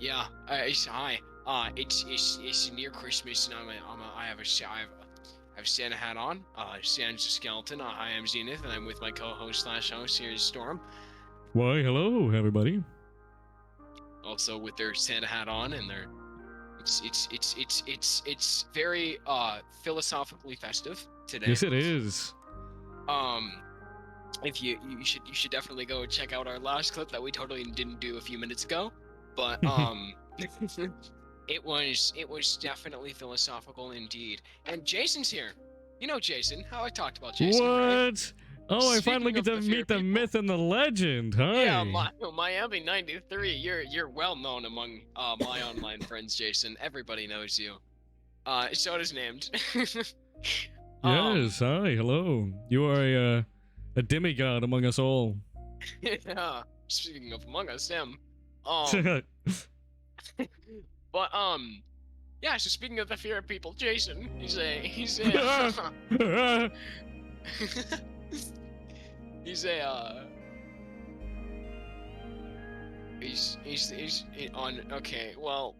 Yeah. Hi. It's near Christmas, and I have a Santa hat on. Santa's a skeleton. I am Zenith, and I'm with my co-host slash host here is Storm. Why, hello, everybody. Also with their Santa hat on, and their it's very philosophically festive today. Yes, it is. If you should definitely go check out our last clip that we totally didn't do a few minutes ago, but it was definitely philosophical indeed. And Jason's here. You know Jason, how I talked about Jason. What? Right? Oh, Speaking I finally get of to the meet fair the people. myth and the legend. Hi. Yeah, Miami 93. You're well known among my online friends, Jason. Everybody knows you. So does named. Yes, hi, hello. You are a demigod among us all. Yeah. Speaking of among us, him. But yeah. So speaking of the fear of people, Jason, he's a he's on. Okay, well,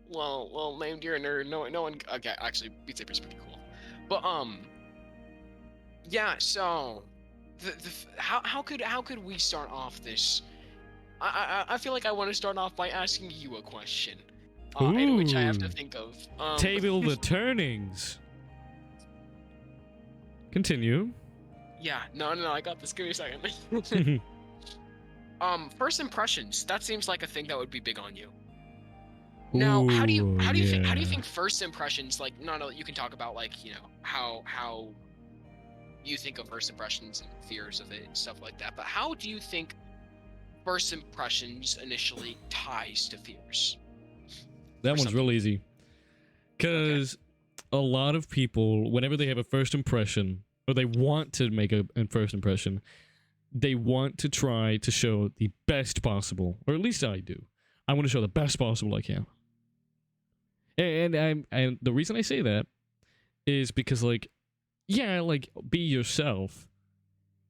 named you're a nerd. No one. Okay, actually, Beat Saber's pretty cool. But yeah. So, how could we start off this? I feel like I want to start off by asking you a question, in which I have to think of. Table the turnings. Continue. Yeah. No. I got this. Give me a second. First impressions. That seems like a thing that would be big on you. Now, how do you think first impressions, like, no, you can talk about, like, you know, how you think of first impressions and fears of it and stuff like that, but how do you think first impressions initially ties to fears? That one's real easy. Because a lot of people, whenever they have a first impression, or they want to make a first impression, they want to try to show the best possible, or at least I do. I want to show the best possible I can. And the reason I say that is because, like, yeah, like, be yourself,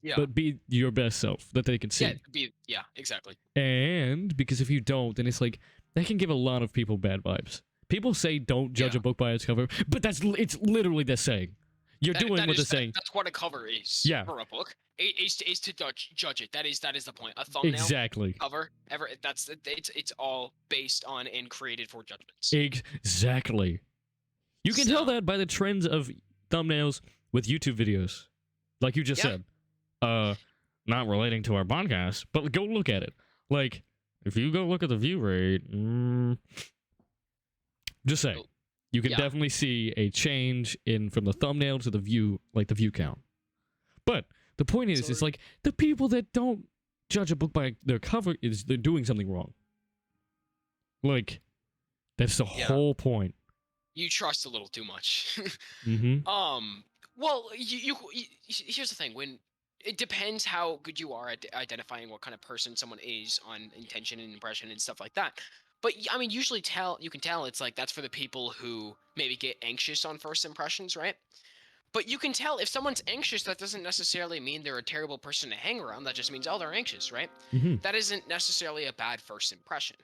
Yeah. but be your best self that they can see. Yeah, exactly. And because if you don't, then it's like, that can give a lot of people bad vibes. People say don't judge a book by its cover, but it's literally the saying. You're doing what they're saying. That's what a cover is for a book. Is to judge it. That is the point. A thumbnail, exactly. Cover, it's all based on and created for judgments. Exactly. You can tell that by the trends of thumbnails with YouTube videos, like you just said. Not relating to our podcast, but go look at it. Like, if you go look at the view rate, just saying. You can definitely see a change from the thumbnail to the view, like the view count. But the point is, it's like the people that don't judge a book by their cover they're doing something wrong. Like, that's the whole point. You trust a little too much. Well, you here's the thing. When it depends how good you are at identifying what kind of person someone is on intention and impression and stuff like that. But I mean, usually you can tell it's like that's for the people who maybe get anxious on first impressions, right? But you can tell if someone's anxious, that doesn't necessarily mean they're a terrible person to hang around. That just means, oh, they're anxious, right? That isn't necessarily a bad first impression.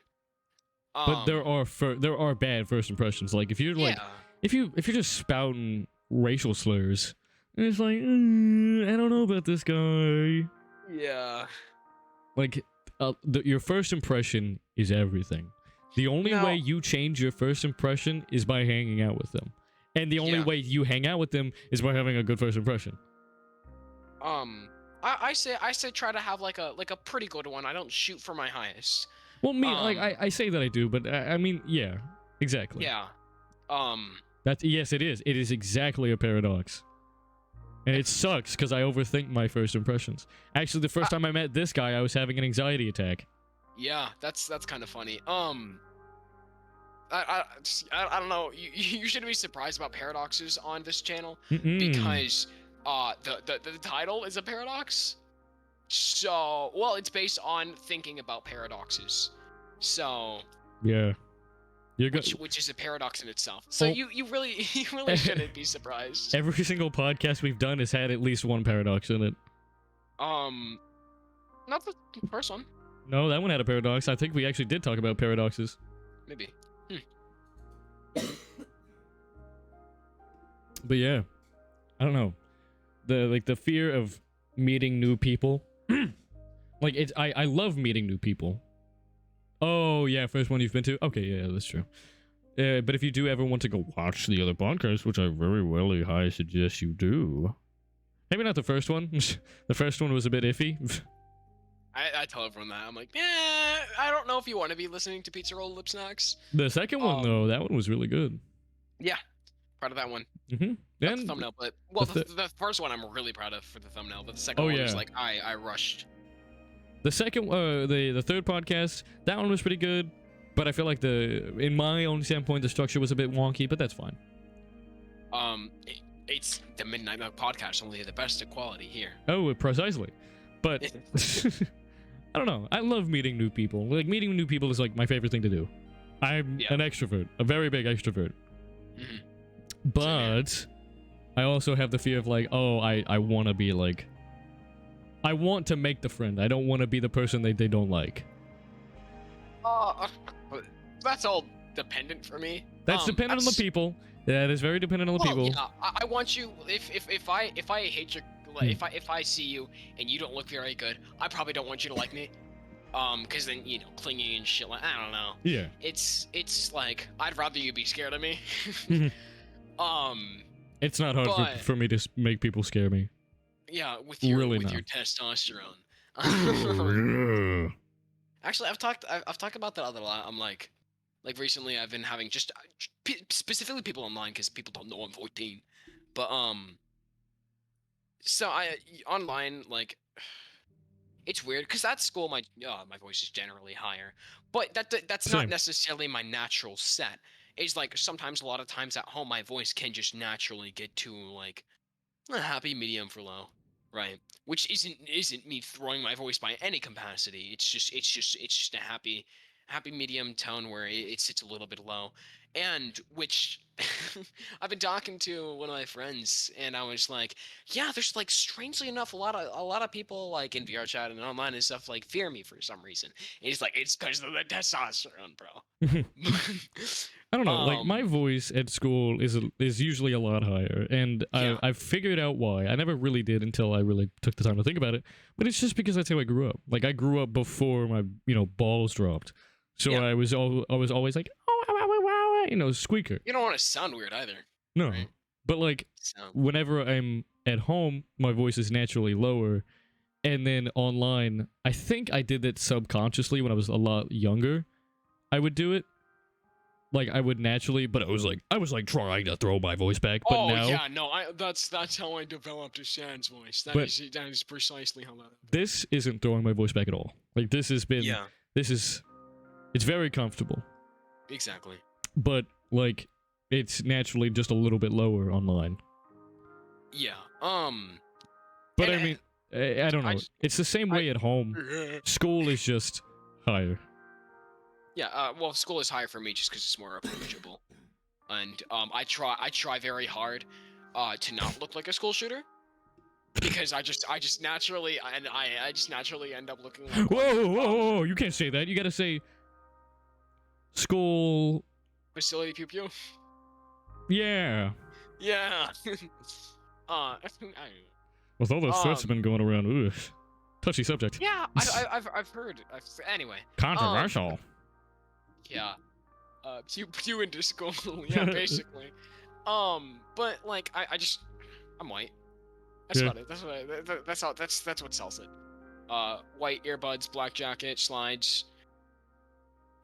But there are bad first impressions. Like, if you're like if you're just spouting racial slurs, and it's like, I don't know about this guy. Yeah. Like, your first impression is everything. The only way you change your first impression is by hanging out with them. And the only way you hang out with them is by having a good first impression. I say try to have like a pretty good one. I don't shoot for my highest. Well, like I say that I do, but I mean, yeah, exactly. Yeah. Yes, it is. It is exactly a paradox. And it sucks because I overthink my first impressions. Actually, the first time I met this guy, I was having an anxiety attack. Yeah, that's kind of funny. I don't know. You shouldn't be surprised about paradoxes on this channel because the title is a paradox. So, well, it's based on thinking about paradoxes. So, yeah, which is a paradox in itself. So you really shouldn't be surprised. Every single podcast we've done has had at least one paradox in it. Not the first one. No, that one had a paradox. I think we actually did talk about paradoxes. Maybe. But yeah, I don't know. The fear of meeting new people. Like I love meeting new people. Oh yeah, first one you've been to? Okay, yeah, that's true. But if you do ever want to go watch the other podcasts, which I very really highly suggest you do. Maybe not the first one. The first one was a bit iffy. I tell everyone that. I'm like, I don't know if you want to be listening to Pizza Roll Lip Snacks. The second one, though, that one was really good. Yeah, proud of that one. Mm-hmm. Not the thumbnail, but well, the first one I'm really proud of for the thumbnail, but the second one was like I rushed. The second, the third podcast, that one was pretty good, but I feel like in my own standpoint, the structure was a bit wonky, but that's fine. It's the Midnight Milk podcast, only the best of quality here. Oh, precisely. But I don't know. I love meeting new people. Like meeting new people is like my favorite thing to do. I'm an extrovert, a very big extrovert. Mm-hmm. But I also have the fear of like, oh, I want to be like, I want to make the friend. I don't want to be the person they don't like. That's all dependent for me. That's dependent on the people. That is very dependent on the people. Yeah, I want you. If I hate your, if I see you and you don't look very good, I probably don't want you to like me. Because then clinging and shit. Like I don't know. Yeah. It's like I'd rather you be scared of me. It's not hard for me to make people scare me. Yeah, with your testosterone. Actually, I've talked about that a lot. I'm like recently I've been having just specifically people online because people don't know I'm 14, but so online like it's weird because at school my voice is generally higher, but that's not necessarily my natural set. It's like sometimes a lot of times at home my voice can just naturally get to like a happy medium for low. Right, which isn't me throwing my voice by any capacity. It's just a happy medium tone where it sits a little bit low, and which I've been talking to one of my friends, and I was like, yeah, there's like strangely enough a lot of people like in VR chat and online and stuff like fear me for some reason. And he's like, it's because of the testosterone, bro. I don't know, like my voice at school is usually a lot higher, and I've figured out why. I never really did until I really took the time to think about it, but it's just because that's how I grew up. Like I grew up before my balls dropped, so I was always like, oh, wow, squeaker. You don't want to sound weird either. No, right? But like whenever I'm at home, my voice is naturally lower, and then online, I think I did that subconsciously when I was a lot younger. I would do it. Like I would naturally, but I was like trying to throw my voice back. But that's how I developed a Shan's voice. That is precisely how that happened. This isn't throwing my voice back at all. Like this has been it's very comfortable. Exactly. But like it's naturally just a little bit lower online. Yeah. But I mean, I don't know. It's the same way at home. School is just higher. Yeah, well, school is higher for me just because it's more approachable, and I try very hard, to not look like a school shooter, because I just naturally end up looking like. Whoa! You can't say that. You gotta say school facility pew pew. Yeah. Yeah. With all those threats have been going around, ugh, touchy subject. Yeah, I've heard. Anyway. Controversial. Yeah, pew into school. Yeah, basically. But like, I'm white. That's about it. That's what sells it. White earbuds, black jacket, slides.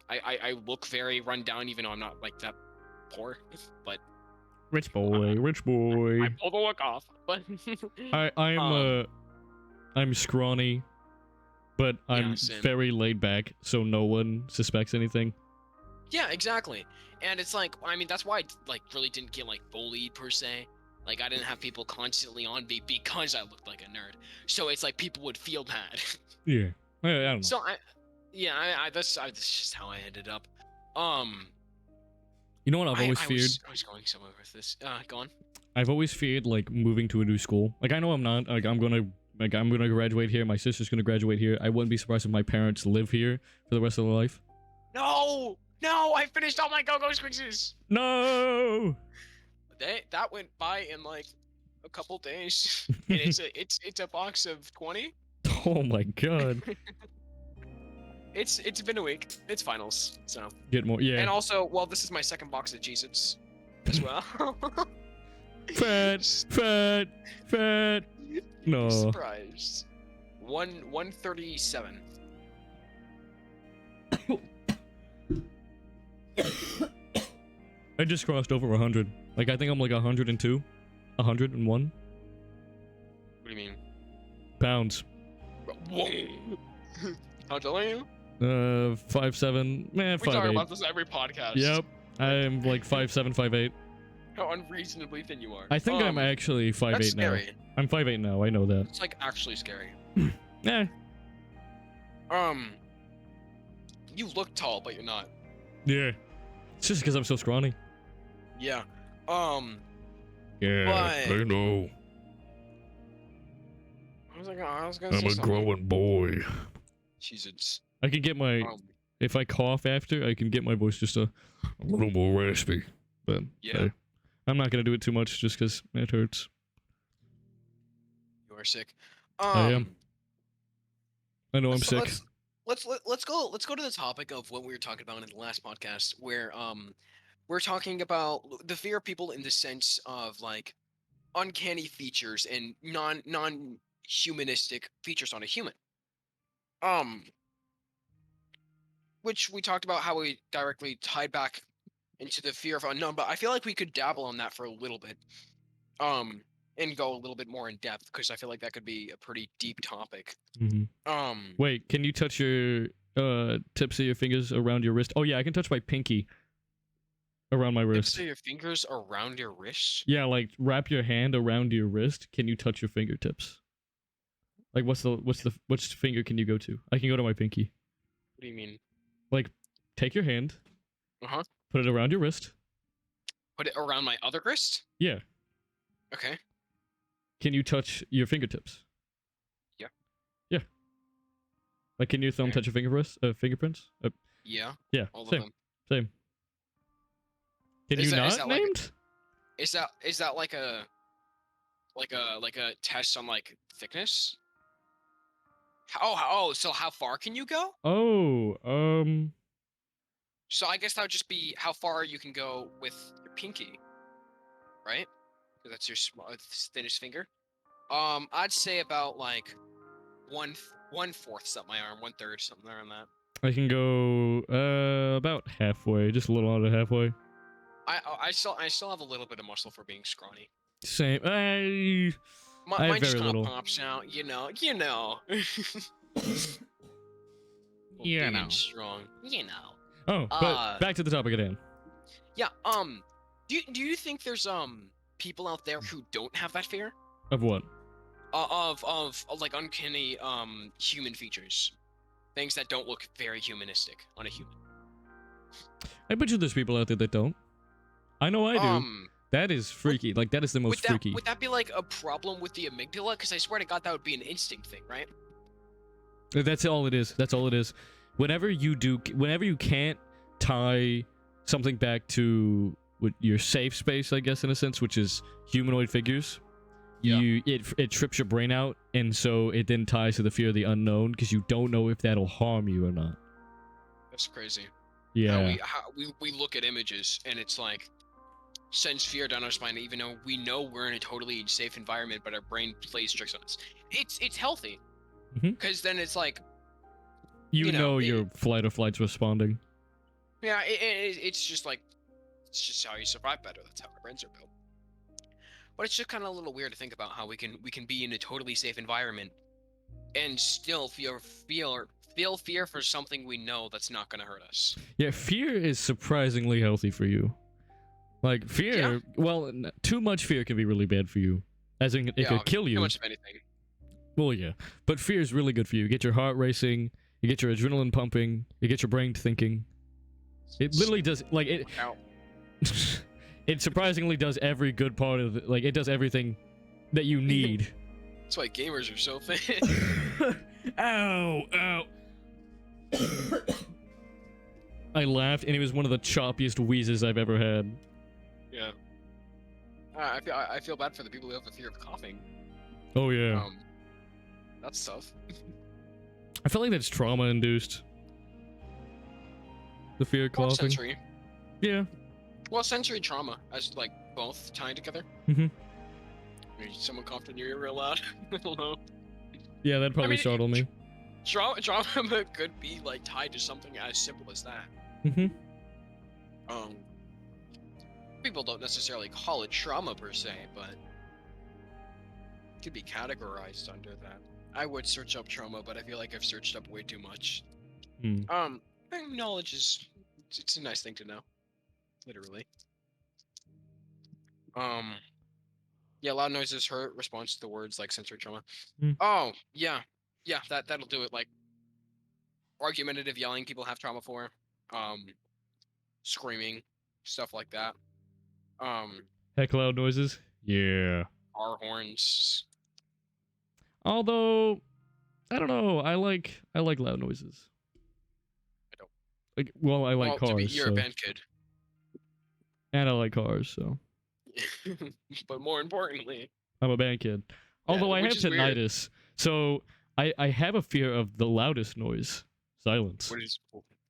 I look very run down, even though I'm not like that poor. But rich boy. I pull the look off. But I'm scrawny, but I'm very laid back, so no one suspects anything. Yeah, exactly. And it's like, I mean, that's why I like really didn't get like bullied per se. Like I didn't have people constantly on me because I looked like a nerd. So it's like people would feel bad. Yeah, I don't know. So that's just how I ended up. You know what I've always feared? I was going somewhere with this. Go on. I've always feared like moving to a new school. Like I know I'm not. Like I'm gonna graduate here. My sister's gonna graduate here. I wouldn't be surprised if my parents live here for the rest of their life. No. No, I finished all my Go-Go Squixes. No. That went by in like a couple days, and it's a box of 20. Oh my god. It's been a week. It's finals, so. Get more, yeah. And also, well, this is my second box of Cheez-Its as well. Fat. No. Surprised. 137. I just crossed over 100. Like, I think I'm like 102, 101. What do you mean? Pounds. Whoa. How tall are you? 5'7". Man, 5'8". We talk about this every podcast. Yep. I'm like 5'7", 5'8". How unreasonably thin you are. I think I'm actually 5'8" now. Scary. I'm 5'8" now. I know that. It's like actually scary. Eh. You look tall, but you're not. Yeah. It's just because I'm so scrawny. Yeah. Yeah. But... I know. I was gonna say I'm a something. growing boy. Jesus. I can get my... if I cough after, I can get my voice just a little more raspy. But yeah. I'm not gonna do it too much just because it hurts. You are sick. I am. I know I'm sick. Let's go to the topic of what we were talking about in the last podcast, where we're talking about the fear of people in the sense of like uncanny features and non-humanistic features on a human. Which we talked about how we directly tied back into the fear of unknown, but I feel like we could dabble on that for a little bit. And go a little bit more in depth, because I feel like that could be a pretty deep topic. Mm-hmm. Wait, can you touch your tips of your fingers around your wrist? Oh yeah, I can touch my pinky around my wrist. Tips of your fingers around your wrist? Yeah, like wrap your hand around your wrist. Can you touch your fingertips? Like which finger can you go to? I can go to my pinky. What do you mean? Like, take your hand. Put it around your wrist. Put it around my other wrist? Yeah. Okay. Can you touch your fingertips? Yeah. Yeah. Like, can your thumb touch your fingerprints? Yeah. Yeah. All Same. of them. Same. Can you not named? Is that like a test on like thickness? So how far can you go? So I guess that would just be how far you can go with your pinky, right? That's your thinnest finger. I'd say about like 1/4 up my arm, 1/3 something around that. I can go about halfway, just a little under halfway. I still have a little bit of muscle for being scrawny. Same. Mine just kind of pops out, you know. Being strong, you know. Oh, but back to the topic at hand. Yeah. Do you think there's people out there who don't have that fear? Of what? Of like uncanny human features, things that don't look very humanistic on a human. I bet you there's people out there that don't. I know I do. That is freaky. Like, that is the most freaky. Would that be like a problem with the amygdala? Because I swear to God, that would be an instinct thing, right? That's all it is. That's all it is. Whenever you can't tie something back to your safe space, I guess, in a sense, which is humanoid figures, yeah. It trips your brain out, and so it then ties to the fear of the unknown, because you don't know if that'll harm you or not. That's crazy. Yeah. How we look at images, and it's like sends fear down our spine, even though we know we're in a totally safe environment, but our brain plays tricks on us. It's healthy, because then it's like you know your fight or flight's responding. Yeah, it's just like it's just how you survive better. That's how our brains are built. But it's just kind of a little weird to think about how we can be in a totally safe environment and still feel fear for something we know that's not going to hurt us. Yeah, fear is surprisingly healthy for you. Like, fear, well, too much fear can be really bad for you. As in, it could kill you. Too much of anything. Well, yeah. But fear is really good for you. You get your heart racing, you get your adrenaline pumping, you get your brain thinking. It literally does, like, it... It surprisingly does every good part of it. Like, it does everything that you need. That's why gamers are so fit. Ow! Ow! I laughed, and it was one of the choppiest wheezes I've ever had. Yeah. I feel bad for the people who have the fear of coughing. Oh yeah. That's tough. I feel like that's trauma-induced. The fear of coughing. Sensory. Yeah. Well, sensory trauma, as like both tying together. Mm-hmm. Maybe someone coughed in your ear real loud. I don't know. Yeah, that'd probably startle me. Trauma could be like tied to something as simple as that. Mm-hmm. People don't necessarily call it trauma per se, but it could be categorized under that. I would search up trauma, but I feel like I've searched up way too much. Knowledge is it's a nice thing to know, literally. Yeah, loud noises hurt. Response to the words like sensory trauma. Oh yeah, that'll do it. Like argumentative yelling, people have trauma for. Screaming, stuff like that. Heck, loud noises. Yeah. Car horns. Although, I don't know. I like loud noises. I don't. Like, well, I like cars. You're a band kid. And I like cars, so. But more importantly, I'm a band kid. Although I have tinnitus, so I have a fear of the loudest noise. Silence. What is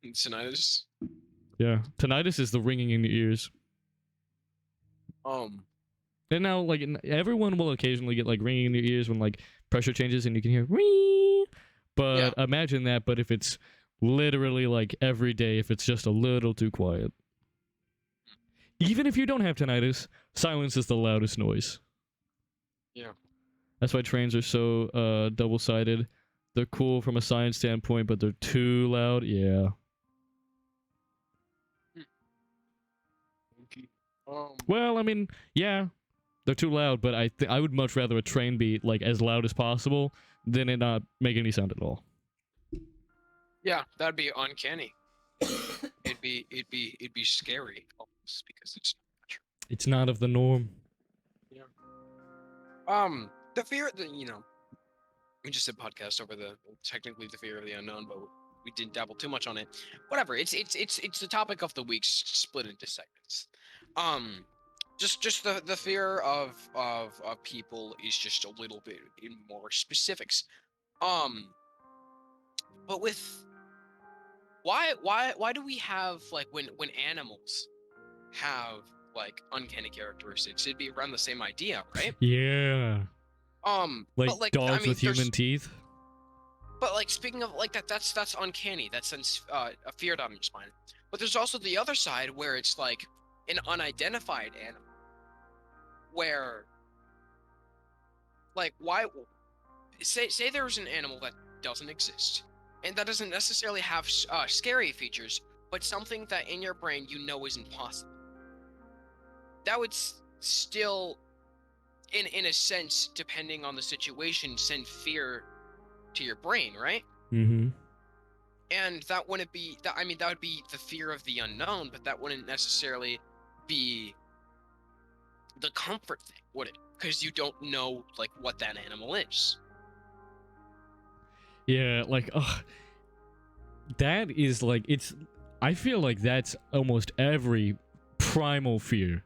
tinnitus? Yeah, tinnitus is the ringing in the ears. And now, like, everyone will occasionally get, like, ringing in their ears when, like, pressure changes and you can hear ring. But imagine that, but if it's literally, like, every day, if it's just a little too quiet. Even if you don't have tinnitus, silence is the loudest noise. Yeah. That's why trains are so, double-sided. They're cool from a science standpoint, but they're too loud. Yeah. Well, I mean, yeah, they're too loud, but I would much rather a train be like as loud as possible than it not make any sound at all. Yeah, that'd be uncanny. it'd be scary almost because it's not true. It's not of the norm. Yeah. The fear, we just did podcast over technically the fear of the unknown, but we didn't dabble too much on it. Whatever. It's the topic of the week split into segments. Just the fear of people is just a little bit in more specifics. But with why do we have like when animals have like uncanny characteristics? It'd be around the same idea, right? Yeah. Like dogs with human teeth. But like speaking of like that's uncanny. That sends a fear down your spine. But there's also the other side where it's like an unidentified animal, where like why say there's an animal that doesn't exist and that doesn't necessarily have scary features, but something that in your brain you know isn't possible. That would still, in a sense, depending on the situation, send fear to your brain, right? Mm-hmm. And that wouldn't be that. I mean, that would be the fear of the unknown, but that wouldn't necessarily be the comfort thing, would it? Because you don't know like what that animal is. Yeah, like, that is like I feel like that's almost every primal fear.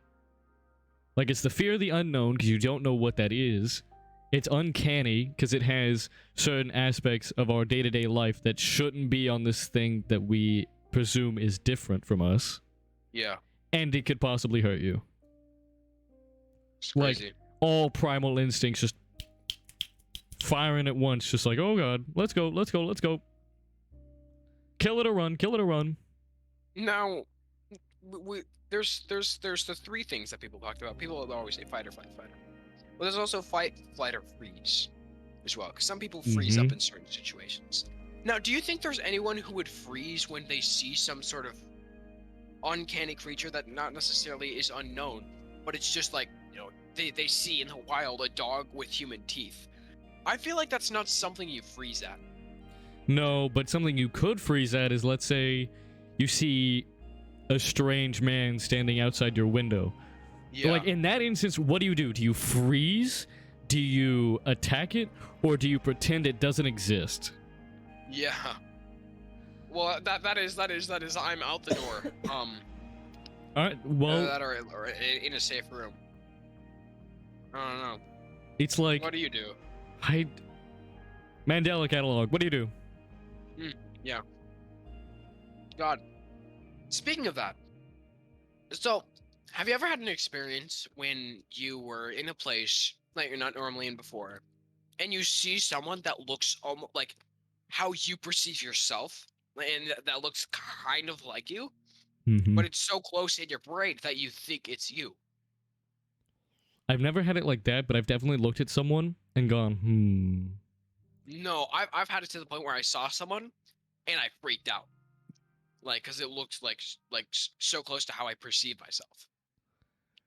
Like, it's the fear of the unknown because you don't know what that is. It's uncanny because it has certain aspects of our day-to-day life that shouldn't be on this thing that we presume is different from us. Yeah. And it could possibly hurt you. It's crazy. Like, all primal instincts just firing at once, just like, oh god, let's go. Kill it or run. Now, there's the three things that people talked about. People always say fight or flight. Well, there's also fight, flight, or freeze as well, because some people freeze up in certain situations. Now, do you think there's anyone who would freeze when they see some sort of uncanny creature that not necessarily is unknown, but it's just like, they see in the wild a dog with human teeth? I feel like that's not something you freeze at. No, but something you could freeze at is, let's say, you see a strange man standing outside your window. Yeah. Like, in that instance, what do? Do you freeze? Do you attack it? Or do you pretend it doesn't exist? Yeah. Well, that is I'm out the door. All right. Well, that or in a safe room. I don't know. It's like, what do you do? Mandela catalog. What do you do? Yeah. God. Speaking of that, so have you ever had an experience when you were in a place that you're not normally in before, and you see someone that looks almost like how you perceive yourself, and that looks kind of like you, but it's so close in your brain that you think it's you? I've never had it like that, but I've definitely looked at someone and gone, No, I've had it to the point where I saw someone and I freaked out, like, because it looked like so close to how I perceive myself,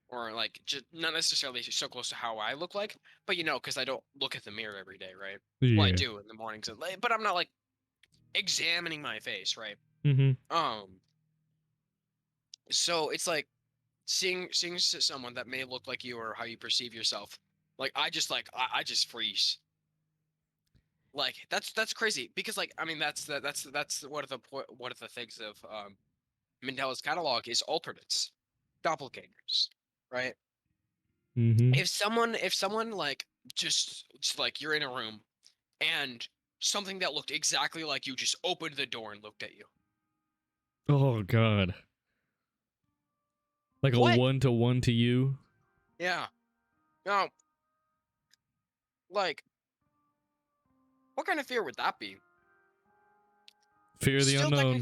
or like just not necessarily so close to how I look like, but because I don't look at the mirror every day, right? Well, I Yeah. do in the mornings, but I'm not like examining my face, right? So it's like seeing someone that may look like you or how you perceive yourself. Like I just freeze. Like that's crazy because like I mean that's one of the things of Mandela's catalog is alternates, doppelgangers, right? If someone like just like you're in a room and something that looked exactly like you just opened the door and looked at you. Oh God. Like What? a 1-to-1 to you? Yeah. No. Like, what kind of fear would that be? Fear of the unknown.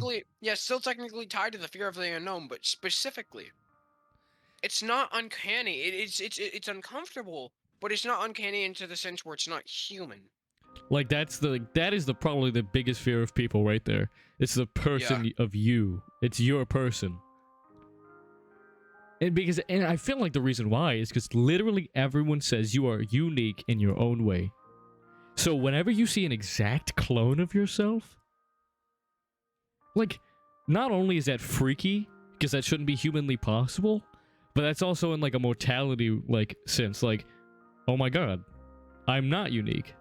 Still technically tied to the fear of the unknown, but specifically, it's not uncanny. It's uncomfortable, but it's not uncanny into the sense where it's not human. Like that is probably the biggest fear of people right there. It's the person of you. It's your person. And I feel like the reason why is because literally everyone says you are unique in your own way. So whenever you see an exact clone of yourself, like, not only is that freaky, because that shouldn't be humanly possible, but that's also in like a mortality like sense. Like, oh my God, I'm not unique.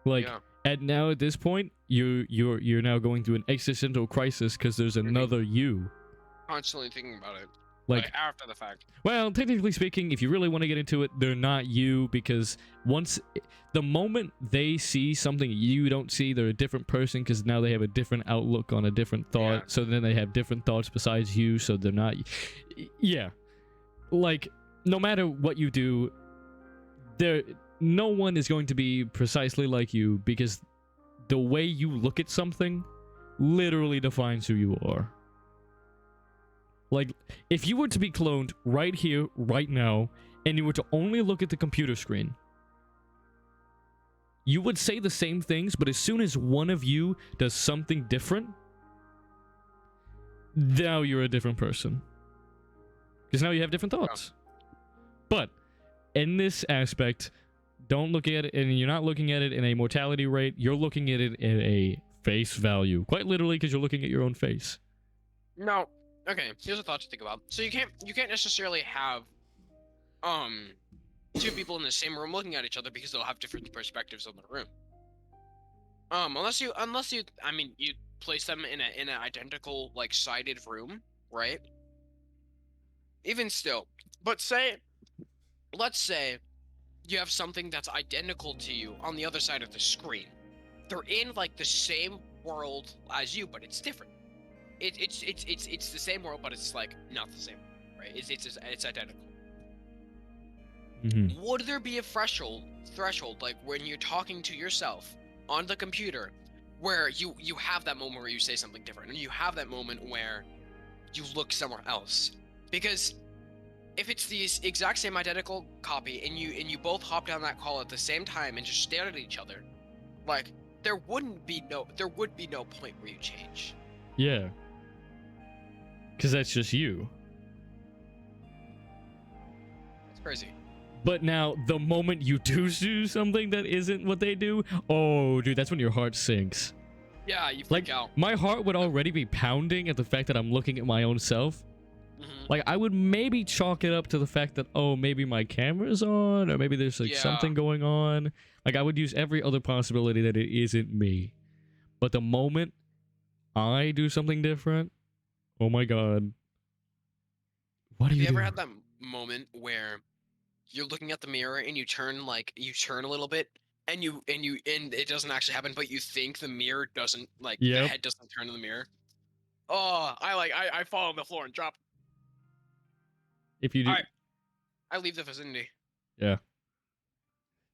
Like, at this point, you're now going through an existential crisis because there's another you. Constantly thinking about it. Like after the fact. Well, technically speaking, if you really want to get into it, they're not you, because the moment they see something you don't see, they're a different person because now they have a different outlook on a different thought. Yeah. So then they have different thoughts besides you, so they're not. Yeah. Like, no matter what you do, no one is going to be precisely like you, because the way you look at something literally defines who you are. Like, if you were to be cloned right here, right now, and you were to only look at the computer screen, you would say the same things, but as soon as one of you does something different, now you're a different person. Because now you have different thoughts. But, in this aspect, don't look at it, and you're not looking at it in a mortality rate, you're looking at it in a face value. Quite literally, because you're looking at your own face. No. Okay, here's a thought to think about. So you can't necessarily have two people in the same room looking at each other because they'll have different perspectives on the room. Unless you I mean you place them in an identical like sided room, right? Even still. But let's say you have something that's identical to you on the other side of the screen. They're in like the same world as you, but it's different. It's the same world, but it's like not the same, right? It's identical. Would there be a threshold like when you're talking to yourself on the computer, where you have that moment where you say something different, and you have that moment where you look somewhere else? Because if it's the exact same identical copy, and you both hop down that call at the same time and just stare at each other, like there would be no point where you change. Yeah. Because that's just you. That's crazy. But now, the moment you do something that isn't what they do, oh, dude, that's when your heart sinks. Yeah, you freak out. My heart would already be pounding at the fact that I'm looking at my own self. Like, I would maybe chalk it up to the fact that, oh, maybe my camera's on, or maybe there's like something going on. Like, I would use every other possibility that it isn't me. But the moment I do something different, oh my god. What do Have you you ever do? had that moment where you're looking at the mirror and you turn a little bit and it doesn't actually happen, but you think the mirror doesn't the Yep. head doesn't turn in the mirror? Oh, I fall on the floor and drop. If you do, I leave the vicinity. yeah.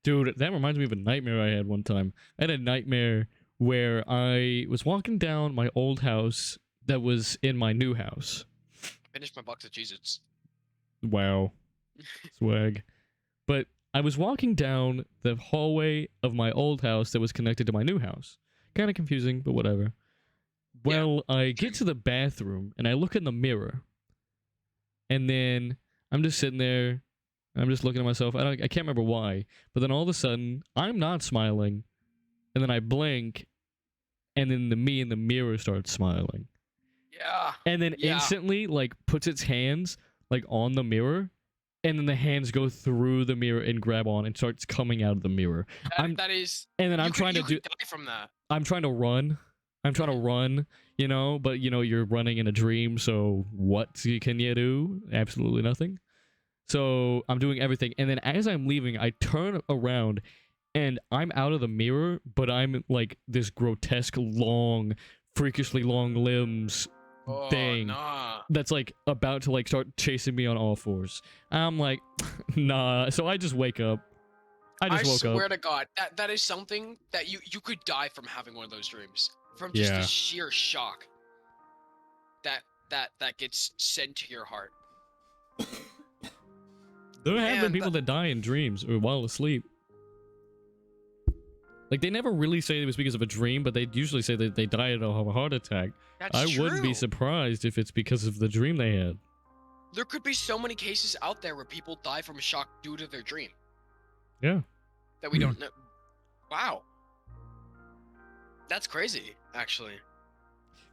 Dude, that reminds me of a nightmare I had one time. I had a nightmare where I was walking down my old house that was in my new house. Finish my box of Cheez-Its. Wow. Swag. But I was walking down the hallway of my old house that was connected to my new house. Kind of confusing, but whatever. Well, yeah. I get to the bathroom and I look in the mirror. And then I'm just sitting there. I'm just looking at myself. I can't remember why. But then all of a sudden, I'm not smiling. And then I blink. And then me in the mirror starts smiling. Yeah. And then instantly, like, puts its hands, like, on the mirror. And then the hands go through the mirror and grab on and starts coming out of the mirror. That is... And then I'm trying to die from that. I'm trying to run. I'm trying to run, you know, but, you know, you're running in a dream, so what can you do? Absolutely nothing. So I'm doing everything. And then as I'm leaving, I turn around and I'm out of the mirror, but I'm like this grotesque, long, freakishly long limbs thing that's like about to like start chasing me on all fours. I'm like, nah. So I just wake up. I woke up. I swear to God, that is something that you could die from having one of those dreams. From just the sheer shock that gets sent to your heart. There have been people that die in dreams or while asleep. Like, they never really say it was because of a dream, but they usually say that they died of a heart attack. That's true. Wouldn't be surprised if it's because of the dream they had. There could be so many cases out there where people die from shock due to their dream. Yeah. That we don't know. Wow. That's crazy, actually.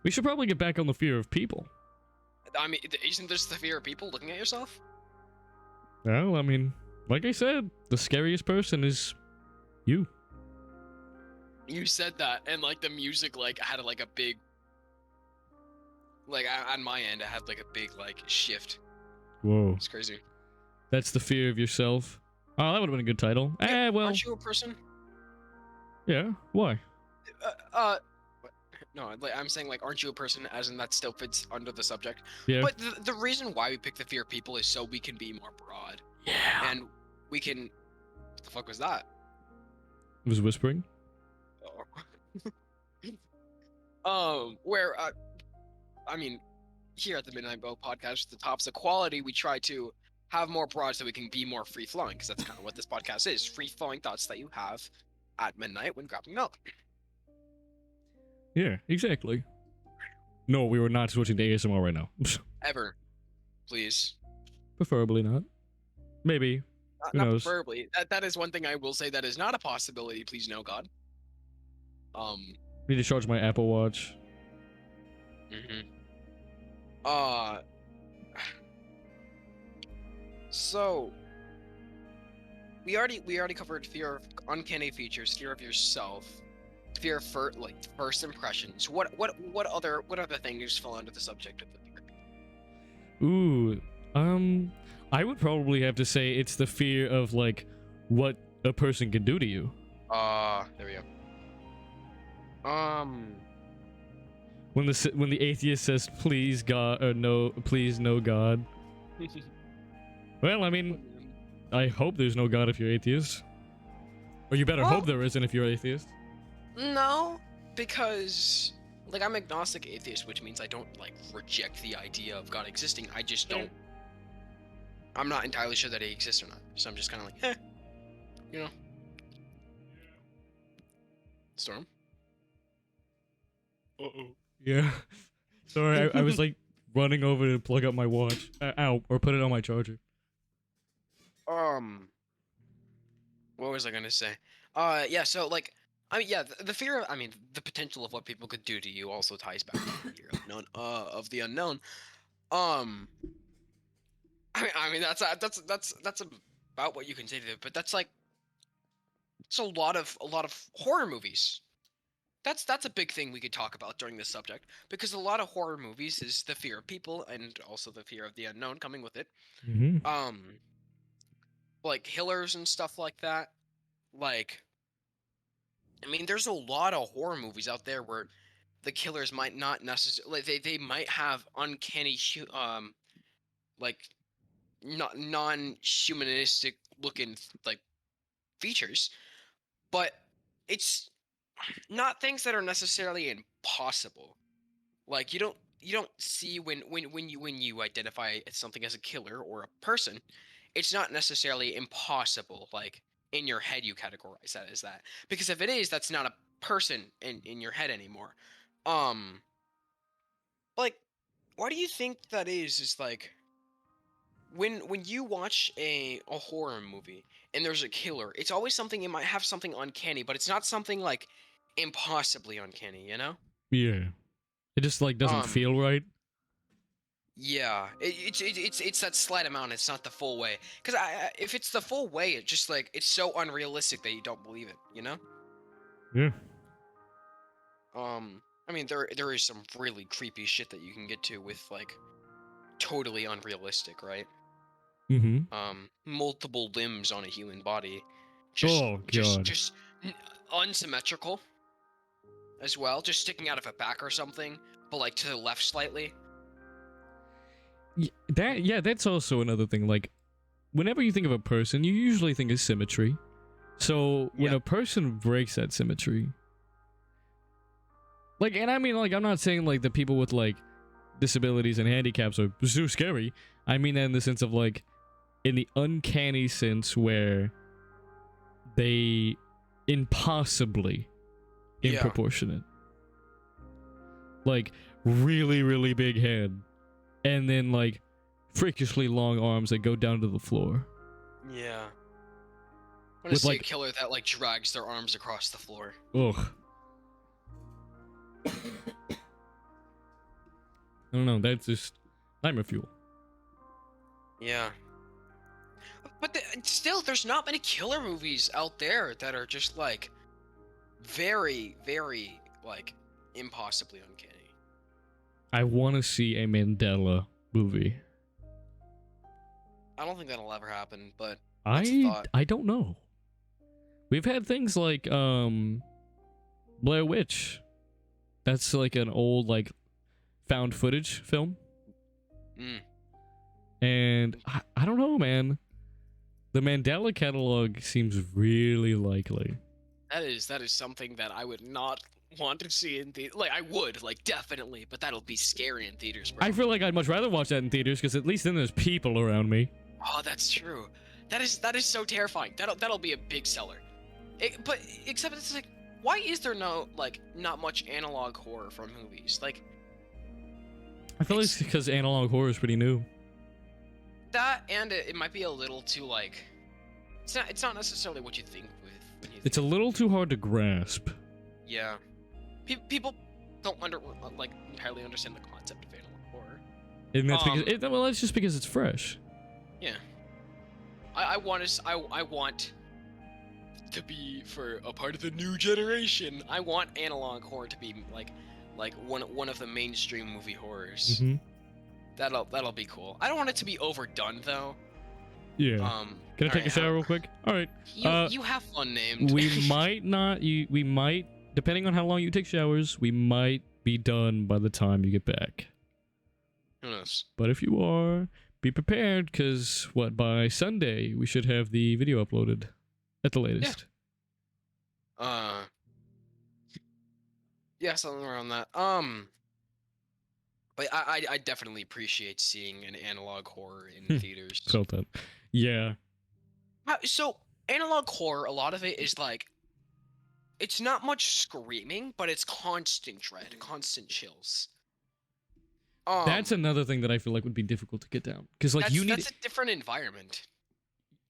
We should probably get back on the fear of people. I mean, isn't this the fear of people looking at yourself? Well, I mean, like I said, the scariest person is you. You said that, and like the music like had like a big, like on my end, I had like a big like shift. Whoa. It's crazy. That's the fear of yourself. Oh, that would have been a good title. Yeah, well. Aren't you a person? Yeah. Why? No, I'm saying like, aren't you a person? As in that still fits under the subject. Yeah. But the reason why we pick the fear of people is so we can be more broad. Yeah. And we can. What the fuck was that? It was whispering. Oh. I mean, here at the Midnight Bow podcast, the tops of quality, we try to have more broad so we can be more free flowing, because that's kind of what this podcast is: free flowing thoughts that you have at midnight when grabbing milk. Yeah, exactly. No, we were not switching to ASMR right now. Ever. Please. Preferably not. Maybe. Not preferably. That is one thing I will say that is not a possibility, please no God. Need to charge my Apple Watch. So we already covered fear of uncanny features, fear of yourself, fear of first impressions. What other things fall under the subject of the fear? Ooh, I would probably have to say it's the fear of like what a person can do to you. There we go. When the atheist says please God or no, please no God. Well, I mean, I hope there's no God if you're atheist. Or you better hope there isn't if you're atheist. No, because like I'm agnostic atheist, which means I don't like reject the idea of God existing. I just don't. I'm not entirely sure that he exists or not. So I'm just kind of like, you know. Storm. Yeah. Sorry, I was like running over to plug up my watch. Or put it on my charger. What was I gonna say? Yeah. So like, I mean, yeah, the fear of, I mean, the potential of what people could do to you also ties back to the fear of the unknown. I mean, that's about what you can say to it, but that's like, it's a lot of horror movies. that's a big thing we could talk about during this subject, because a lot of horror movies is the fear of people and also the fear of the unknown coming with it. Mm-hmm. Like killers and stuff like that. Like, I mean, there's a lot of horror movies out there where the killers might not necessarily, they might have uncanny like not non-humanistic looking like features, but it's not things that are necessarily impossible. Like you don't see when you identify something as a killer or a person, it's not necessarily impossible. Like in your head, you categorize that as that, because if it is, that's not a person in your head anymore. Um, like, why do you think that is? Is like when you watch a horror movie and there's a killer, it's always something, it might have something uncanny, but it's not something like impossibly uncanny, you know? Yeah. It just like doesn't Um, feel right. yeah, it's that slight amount. It's not the full way. Because if it's the full way, it just like it's so unrealistic that you don't believe it. You know? Yeah. I mean, there is some really creepy shit that you can get to with like totally unrealistic, right? Mm-hmm. Multiple limbs on a human body, just Oh just god. just n- unsymmetrical as well, just sticking out of a back or something, but like to the left slightly. That's also another thing. Like, whenever you think of a person, you usually think of symmetry. So when Yeah, a person breaks that symmetry, like, and I mean, like, I'm not saying like the people with like disabilities and handicaps are so scary. I mean that in the sense of like, in the uncanny sense where they impossibly yeah, improportionate, like really really big head, and then like freakishly long arms that go down to the floor yeah. I want to with see a like, killer that like drags their arms across the floor. ugh. I don't know. That's just nightmare fuel. Yeah. But still, there's not many killer movies out there that are just like very, very like impossibly uncanny. I want to see a Mandela movie. I don't think that'll ever happen, but that's a I thought. I don't know. We've had things like Blair Witch. That's like an old like found footage film. Mm. And I don't know, man. The Mandela catalog seems really likely. That is something that I would not want to see in the like. I would like definitely, but that'll be scary in theaters, bro. I feel like I'd much rather watch that in theaters because at least then there's people around me. Oh, that's true. That is so terrifying. That'll be a big seller. But except it's like, why is there no like not much analog horror from movies? Like I feel like it's because analog horror is pretty new. that, and it might be a little too like. It's not necessarily what you think with when you. It's a little too hard to grasp. Yeah. People don't like entirely understand the concept of analog horror. And that's because well, that's just because it's fresh. Yeah. I want to be for a part of the new generation. I want analog horror to be like one of the mainstream movie horrors. Mm-hmm. That'll be cool. I don't want it to be overdone though. Yeah. Can I take a shower real quick? All right. You have fun named. We might not. We might, depending on how long you take showers, we might be done by the time you get back. Who knows? But if you are, be prepared, because by Sunday we should have the video uploaded at the latest. Yeah, something around that. But I definitely appreciate seeing an analog horror in theaters. Felt that. Yeah. So analog horror, a lot of it is like, it's not much screaming, but it's constant dread, constant chills. That's another thing that I feel like would be difficult to get down, because like that's a different environment.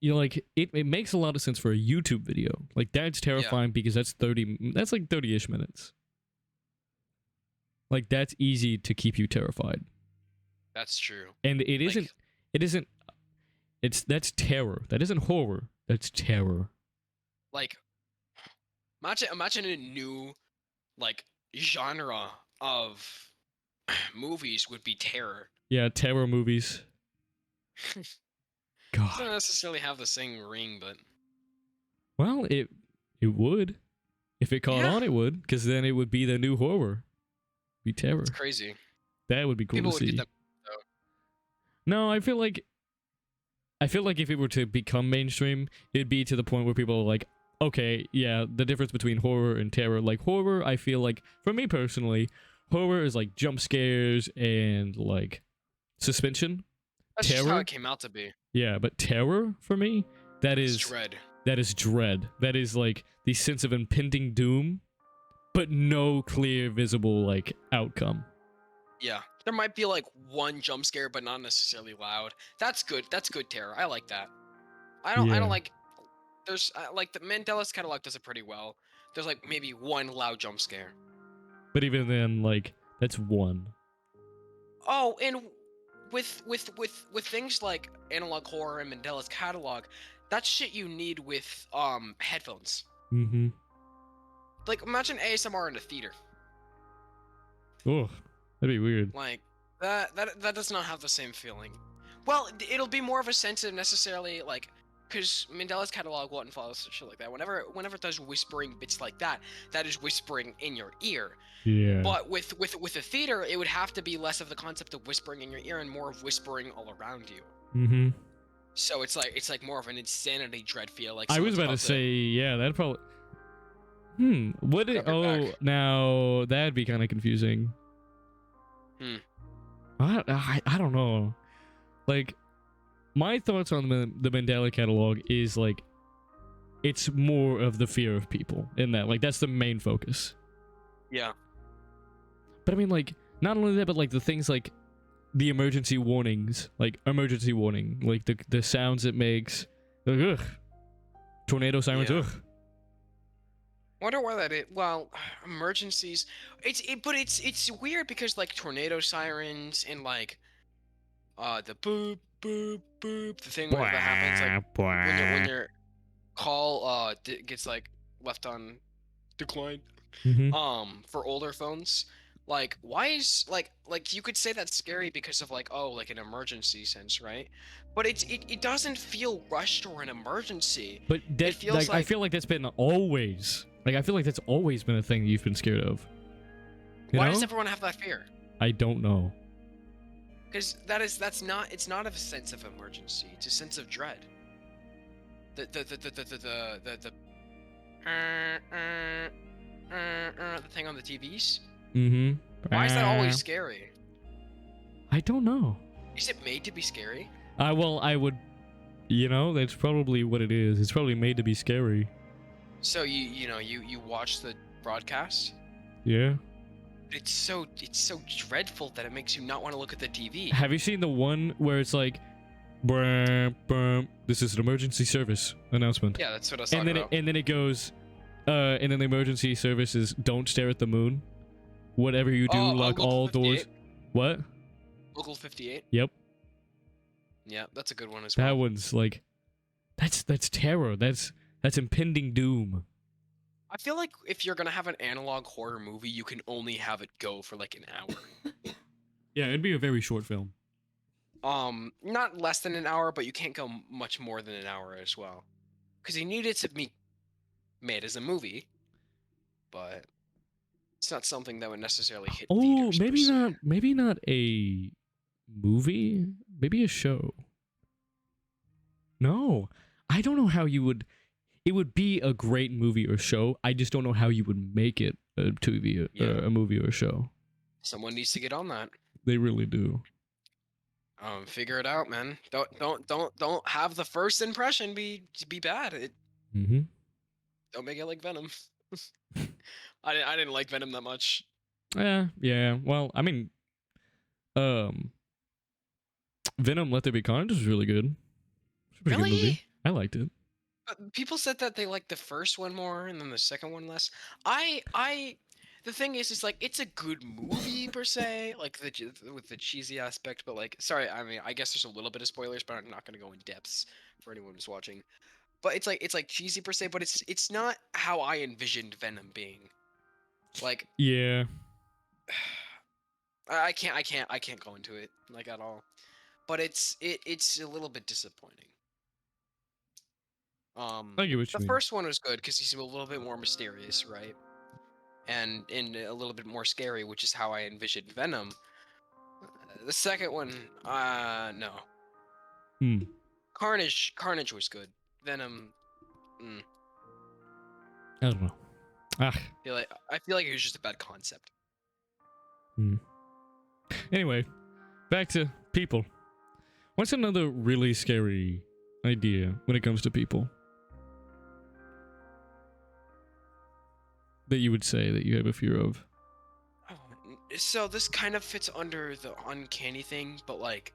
You know, like it makes a lot of sense for a YouTube video. Like that's terrifying because that's like 30-ish minutes. Like that's easy to keep you terrified. That's true. And that's terror. That isn't horror. That's terror. Like imagine a new like genre of movies would be terror. Yeah, terror movies. Doesn't God. necessarily have the same ring, but Well, it would. If it caught yeah, on, it would, because then it would be the new horror. Be it's terror. crazy. That would be cool to People would get see. them. Though. No, I feel like if it were to become mainstream, it'd be to the point where people are like, okay, yeah, the difference between horror and terror. Like horror, I feel like for me personally, horror is like jump scares and like suspension. That's just how Terror, it came out to be. yeah, but terror for me, It's dread. that is dread. That is like the sense of impending doom, but no clear visible like outcome. Yeah, there might be like one jump scare, but not necessarily loud. That's good. That's good terror. I like that. I don't Yeah. like. There's like the Mandela's catalog does it pretty well. There's like maybe one loud jump scare. But even then, like that's one. Oh, and with things like analog horror and Mandela's catalog, that's shit you need with headphones. Mm-hmm. Like imagine ASMR in a theater. Oh, that'd be weird. Like that does not have the same feeling. Well, it'll be more of a sense of necessarily like because Mandela's catalog won't follow shit like that. Whenever it does whispering bits like that, that is whispering in your ear. Yeah. But with a theater, it would have to be less of the concept of whispering in your ear and more of whispering all around you. Mm-hmm. So it's like more of an insanity dread feel. Like I was about to say, yeah, that'd probably. What? Now that'd be kind of confusing. I don't know. Like, my thoughts on the Mandela catalog is like, it's more of the fear of people in that. Like, that's the main focus. Yeah. But I mean, like, not only that, but like the things like the emergency warnings, like emergency warning, like the sounds it makes. Like, ugh. Tornado sirens, ugh. Wonder why that is. Well, emergencies. But it's weird because like tornado sirens and like the boop boop boop, the thing that happens like when your call gets like left on decline. For older phones. Like why is like you could say that's scary because of like like an emergency sense, right? But it doesn't feel rushed or an emergency. But that, it feels I feel like that's been always. Like I feel like that's always been a thing you've been scared of. Why does everyone have that fear? I don't know. Because it's not a sense of emergency. It's a sense of dread. The thing on the TVs. Why is that always scary? I don't know. Is it made to be scary? Well, I would. You know, that's probably what it is. It's probably made to be scary. So you watch the broadcast? Yeah. It's so dreadful that it makes you not want to look at the TV. Have you seen the one where it's like, brum, brum, this is an emergency service announcement? Yeah, that's what I was talking about. And then it goes, and then the emergency service is don't stare at the moon. Whatever you do, lock all doors. What? Local 58. Yep. Yeah, that's a good one as well. That one's like, that's terror. That's impending doom. I feel like if you're gonna have an analog horror movie, you can only have it go for like an hour. Yeah, it'd be a very short film. Not less than an hour, but you can't go much more than an hour as well, because you need it to be made as a movie. But it's not something that would necessarily hit. Oh, maybe not a movie. Maybe a show. No, I don't know how you would. It would be a great movie or show. I just don't know how you would make it a TV, a movie or a show. Someone needs to get on that. They really do. Figure it out, man. Don't have the first impression be bad. Don't make it like Venom. I didn't like Venom that much. Yeah. Well, I mean, Venom: Let There Be Carnage was really good. It's a pretty good movie. I liked it. People said that they liked the first one more and then the second one less. The thing is like it's a good movie per se, like with the cheesy aspect, but like, sorry, I mean, I guess there's a little bit of spoilers, but I'm not gonna go in depths for anyone who's watching. But it's like cheesy per se, but it's not how I envisioned Venom being. Like, yeah. I can't go into it like at all. But it's a little bit disappointing. I get what The you mean. first one was good because he's a little bit more mysterious, right? And a little bit more scary, which is how I envisioned Venom. The second one, no. Hmm. Carnage was good. Venom, I don't know. Ah. I feel like it was just a bad concept. Hmm. Anyway, back to people. What's another really scary idea when it comes to people that you would say that you have a fear of? So this kind of fits under the uncanny thing, but like,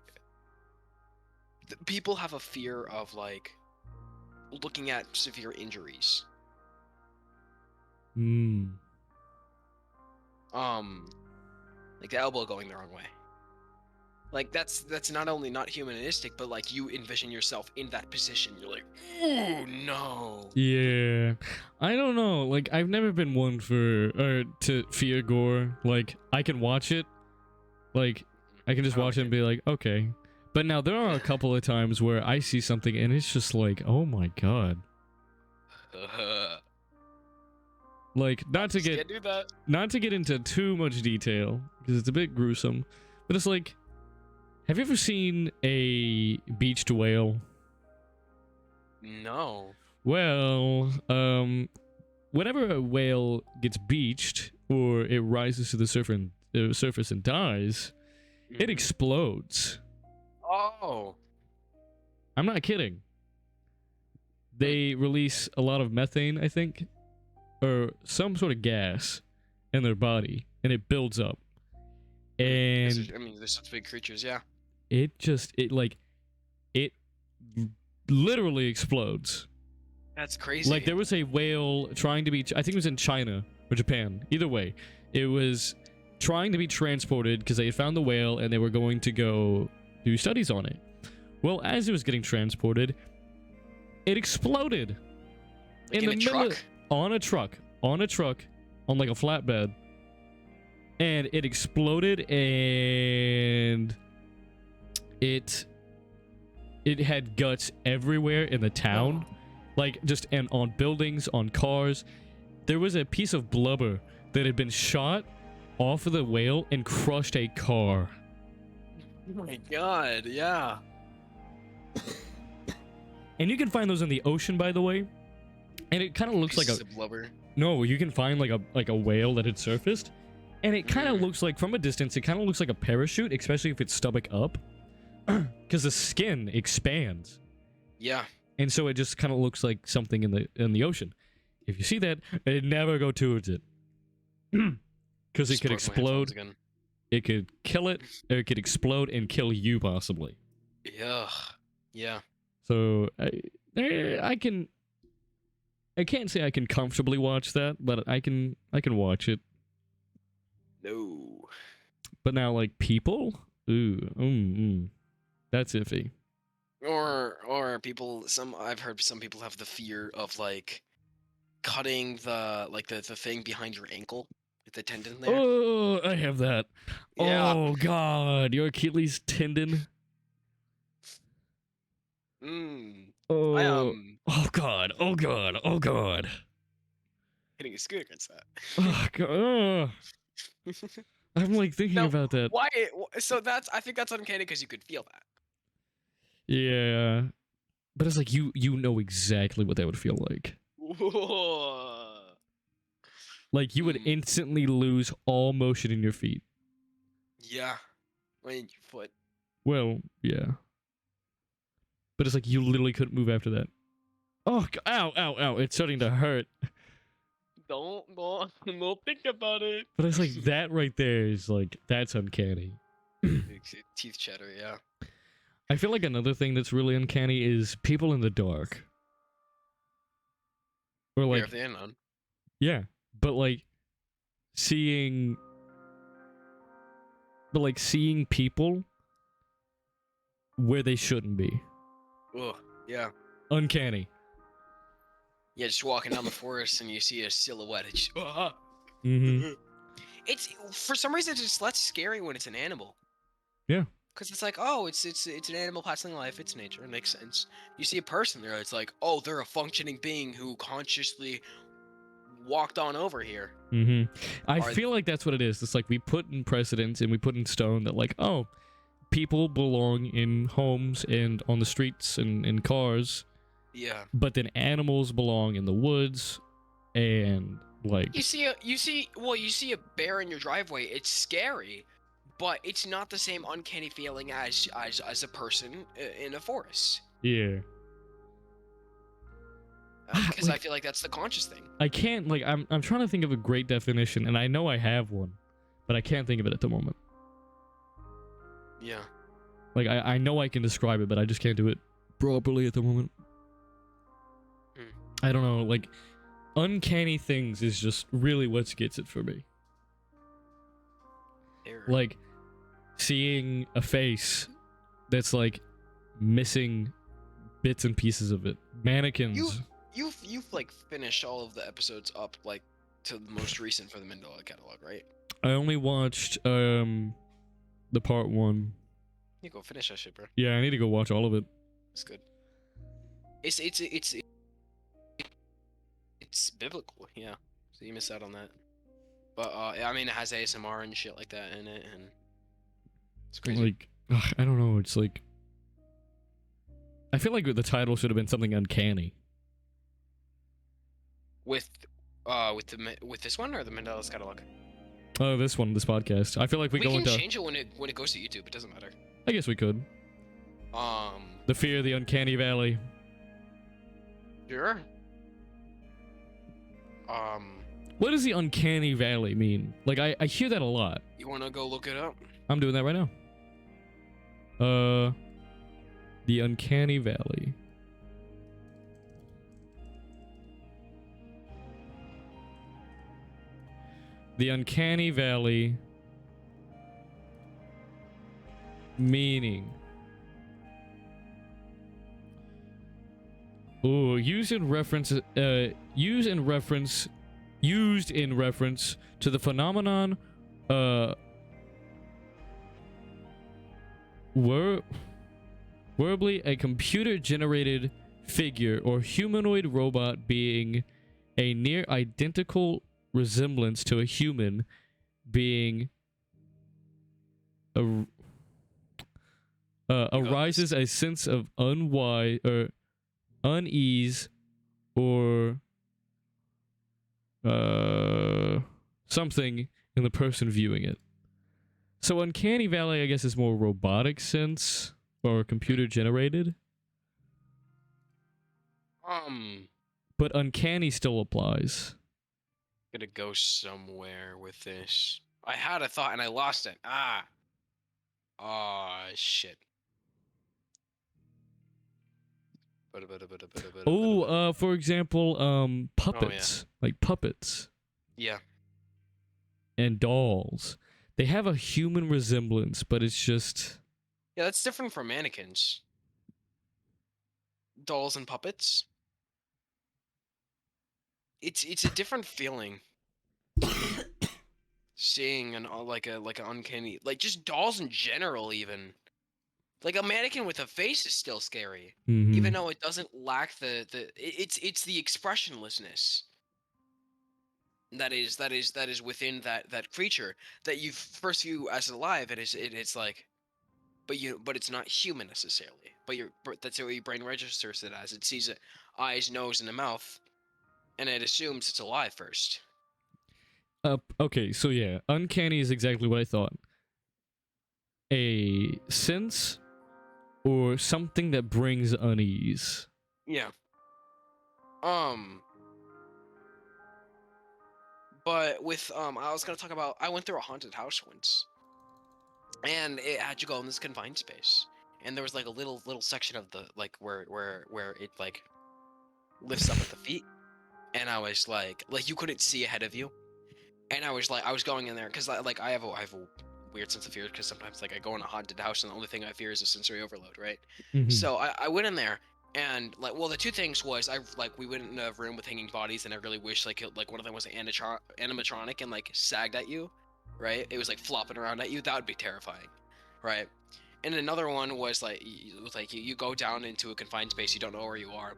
people have a fear of like looking at severe injuries. Hmm. Like the elbow going the wrong way. Like that's not only not humanistic, but like you envision yourself in that position. You're like, oh no. Yeah. I don't know. Like, I've never been one to fear gore. Like, I can watch it. Like, I can just watch it and be like, okay. But now there are a couple of times where I see something and it's just like, oh my god. Like, not to get into too much detail because it's a bit gruesome, but it's like, have you ever seen a beached whale? No. Well, whenever a whale gets beached or it rises to the surface and dies, it explodes. Oh. I'm not kidding. They release a lot of methane, I think, or some sort of gas in their body, and it builds up. And I mean, there's such big creatures, yeah. it literally explodes. That's crazy. Like, there was a whale trying to be, I think it was in China or Japan. Either way, it was trying to be transported because they had found the whale and they were going to go do studies on it. Well, as it was getting transported, it exploded. Like in a truck? On a truck, on like a flatbed. And it exploded, and it had guts everywhere in the town. Like, just and on buildings, on cars. There was a piece of blubber that had been shot off of the whale and crushed a car. Oh my god, yeah. And you can find those in the ocean, by the way. And it kind of looks like a blubber. No, you can find like a whale that had surfaced. And it kind of looks like, from a distance, it kind of looks like a parachute, especially if it's stomach up. Because the skin expands. Yeah. And so it just kind of looks like something in the ocean. If you see that, never go towards it. Because it could explode. It could kill it, or it could explode and kill you, possibly. Yeah. Yeah. So, I can't say I can comfortably watch that, but I can watch it. No. But now, like, people? Ooh, that's iffy. Or people, I've heard some people have the fear of, like, cutting the thing behind your ankle, with the tendon there. Oh, I have that. Yeah. Oh, God, your Achilles tendon. Oh, oh, God, oh, God, oh, God. Hitting a scooter against that. Oh, God. Oh. I'm like thinking about that. Why? So I think that's uncanny because you could feel that. Yeah, but it's like you know exactly what that would feel like. Whoa. Like, you would instantly lose all motion in your feet. Yeah, I mean your foot. Well, yeah, but it's like you literally couldn't move after that. Oh, ow, ow, ow! It's starting to hurt. Don't think about it. But it's like that right there is like, that's uncanny. Teeth chatter, yeah. I feel like another thing that's really uncanny is people in the dark. Or like, yeah, but like seeing people where they shouldn't be. Oh, yeah. Uncanny. Yeah, just walking down the forest and you see a silhouette. It's just, Mm-hmm. It's for some reason it's just less scary when it's an animal. Yeah. Because it's like, oh, it's an animal passing life. It's nature. It makes sense. You see a person there, it's like, oh, they're a functioning being who consciously walked on over here. Mm-hmm. I feel like that's what it is. It's like we put in precedent and we put in stone that like, oh, people belong in homes and on the streets and in cars. Yeah. But then animals belong in the woods and like you see a bear in your driveway. It's scary, but it's not the same uncanny feeling as a person in a forest. Yeah. Because I feel like that's the conscious thing. I can't like I'm trying to think of a great definition, and I know I have one, but I can't think of it at the moment. Yeah. Like I know I can describe it, but I just can't do it properly at the moment. I don't know, like uncanny things is just really what gets it for me. Like seeing a face that's like missing bits and pieces of it. Mannequins. You've like finished all of the episodes up like to the most recent for the Mandela catalog, right? I only watched the part 1. You go finish that shit, bro. Yeah, I need to go watch all of it. It's good. It's biblical, yeah. So you miss out on that. But I mean, it has ASMR and shit like that in it, and it's crazy. Like, I don't know. It's like I feel like the title should have been something uncanny. With this one or the Mandela's catalog? Oh, this podcast. I feel like we can change it when it goes to YouTube. It doesn't matter. I guess we could. The Fear of the Uncanny Valley. Sure. What does the Uncanny Valley mean? Like, I hear that a lot. You wanna go look it up? I'm doing that right now. The Uncanny Valley. The Uncanny Valley meaning. Ooh, used in reference to the phenomenon verbally a computer-generated figure or humanoid robot being a near identical resemblance to a human being arises a sense of unease or something in the person viewing it. So Uncanny Valley, I guess, is more robotic sense or computer generated. But uncanny still applies. Gonna go somewhere with this. I had a thought and I lost it. Shit. Oh, for example, puppets. Like puppets. Yeah. And dolls. They have a human resemblance, but it's just... Yeah, that's different from mannequins. Dolls and puppets. It's a different feeling. Seeing an uncanny, like just dolls in general, even like a mannequin with a face is still scary, even though it doesn't lack it's the expressionlessness that is within that creature that you first view as alive. It's like, but it's not human necessarily. But that's what your brain registers it as. It sees it, eyes, nose, and a mouth, and it assumes it's alive first. Okay, so yeah, uncanny is exactly what I thought. A sense or something that brings unease. Yeah. But with I was gonna talk about, I went through a haunted house once, and it had you go in this confined space, and there was like a little section of the like where it like lifts up at the feet, and I was like you couldn't see ahead of you. And I was going in there because like I have a weird sense of fear, because sometimes like I go in a haunted house and the only thing I fear is a sensory overload, right? So I went in there And like, well, the two things was we went in a room with hanging bodies, and I really wish like one of them was animatronic and like sagged at you, right? It was like flopping around at you. That would be terrifying, right? And another one was like you go down into a confined space, you don't know where you are.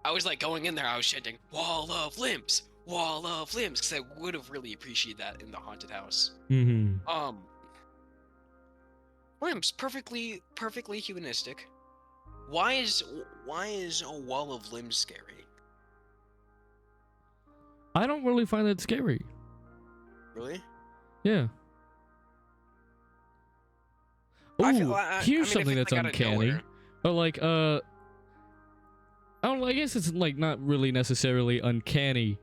I was like going in there, I was chanting "Wall of Limbs, Wall of Limbs," because I would have really appreciated that in the haunted house. Limbs, perfectly humanistic. Why is a wall of limbs scary? I don't really find that scary. Really? Yeah. Oh, here's something that's like uncanny. Or like, I guess it's like not really necessarily uncanny,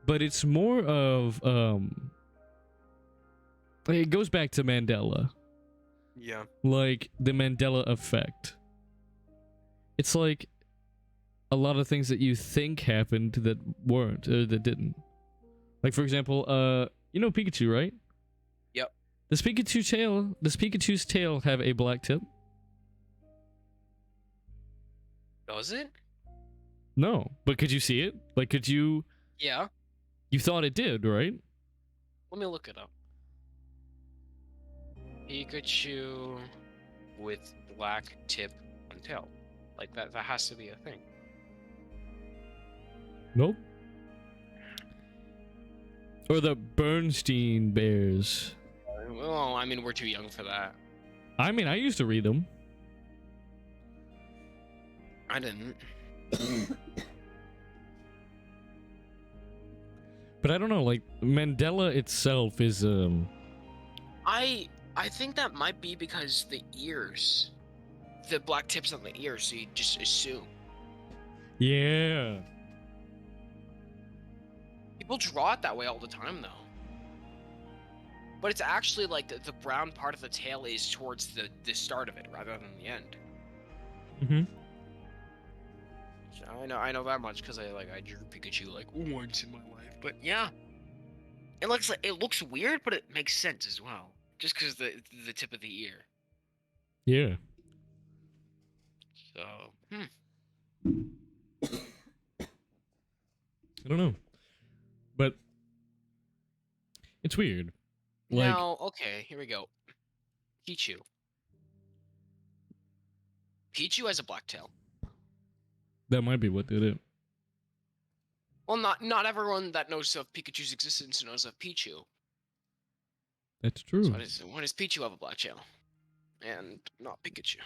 but it's more of it goes back to Mandela. Yeah. Like the Mandela effect. It's like a lot of things that you think happened that weren't or that didn't. Like for example, you know Pikachu, right? Yep. Does Pikachu's tail have a black tip? Does it? No, but could you see it? Like, could you? Yeah. You thought it did, right? Let me look it up. Pikachu with black tip on tail. Like that has to be a thing. Nope. Or the Bernstein Bears. Well, I mean, we're too young for that. I mean, I used to read them. I didn't. But I don't know, like Mandela itself is I think that might be because the ears, the black tips on the ears, so you just assume. Yeah. People draw it that way all the time, though. But it's actually like the brown part of the tail is towards the start of it rather than the end. Mm-hmm. So I know that much because I drew Pikachu like once in my life. But yeah, it looks weird, but it makes sense as well, just because the tip of the ear. Yeah. So I don't know, but it's weird. Like, now, okay, here we go. Pichu. Pichu has a black tail. that might be what did it. Well, not everyone that knows of Pikachu's existence knows of Pichu. That's true. So why does Pichu have a black tail, and not Pikachu?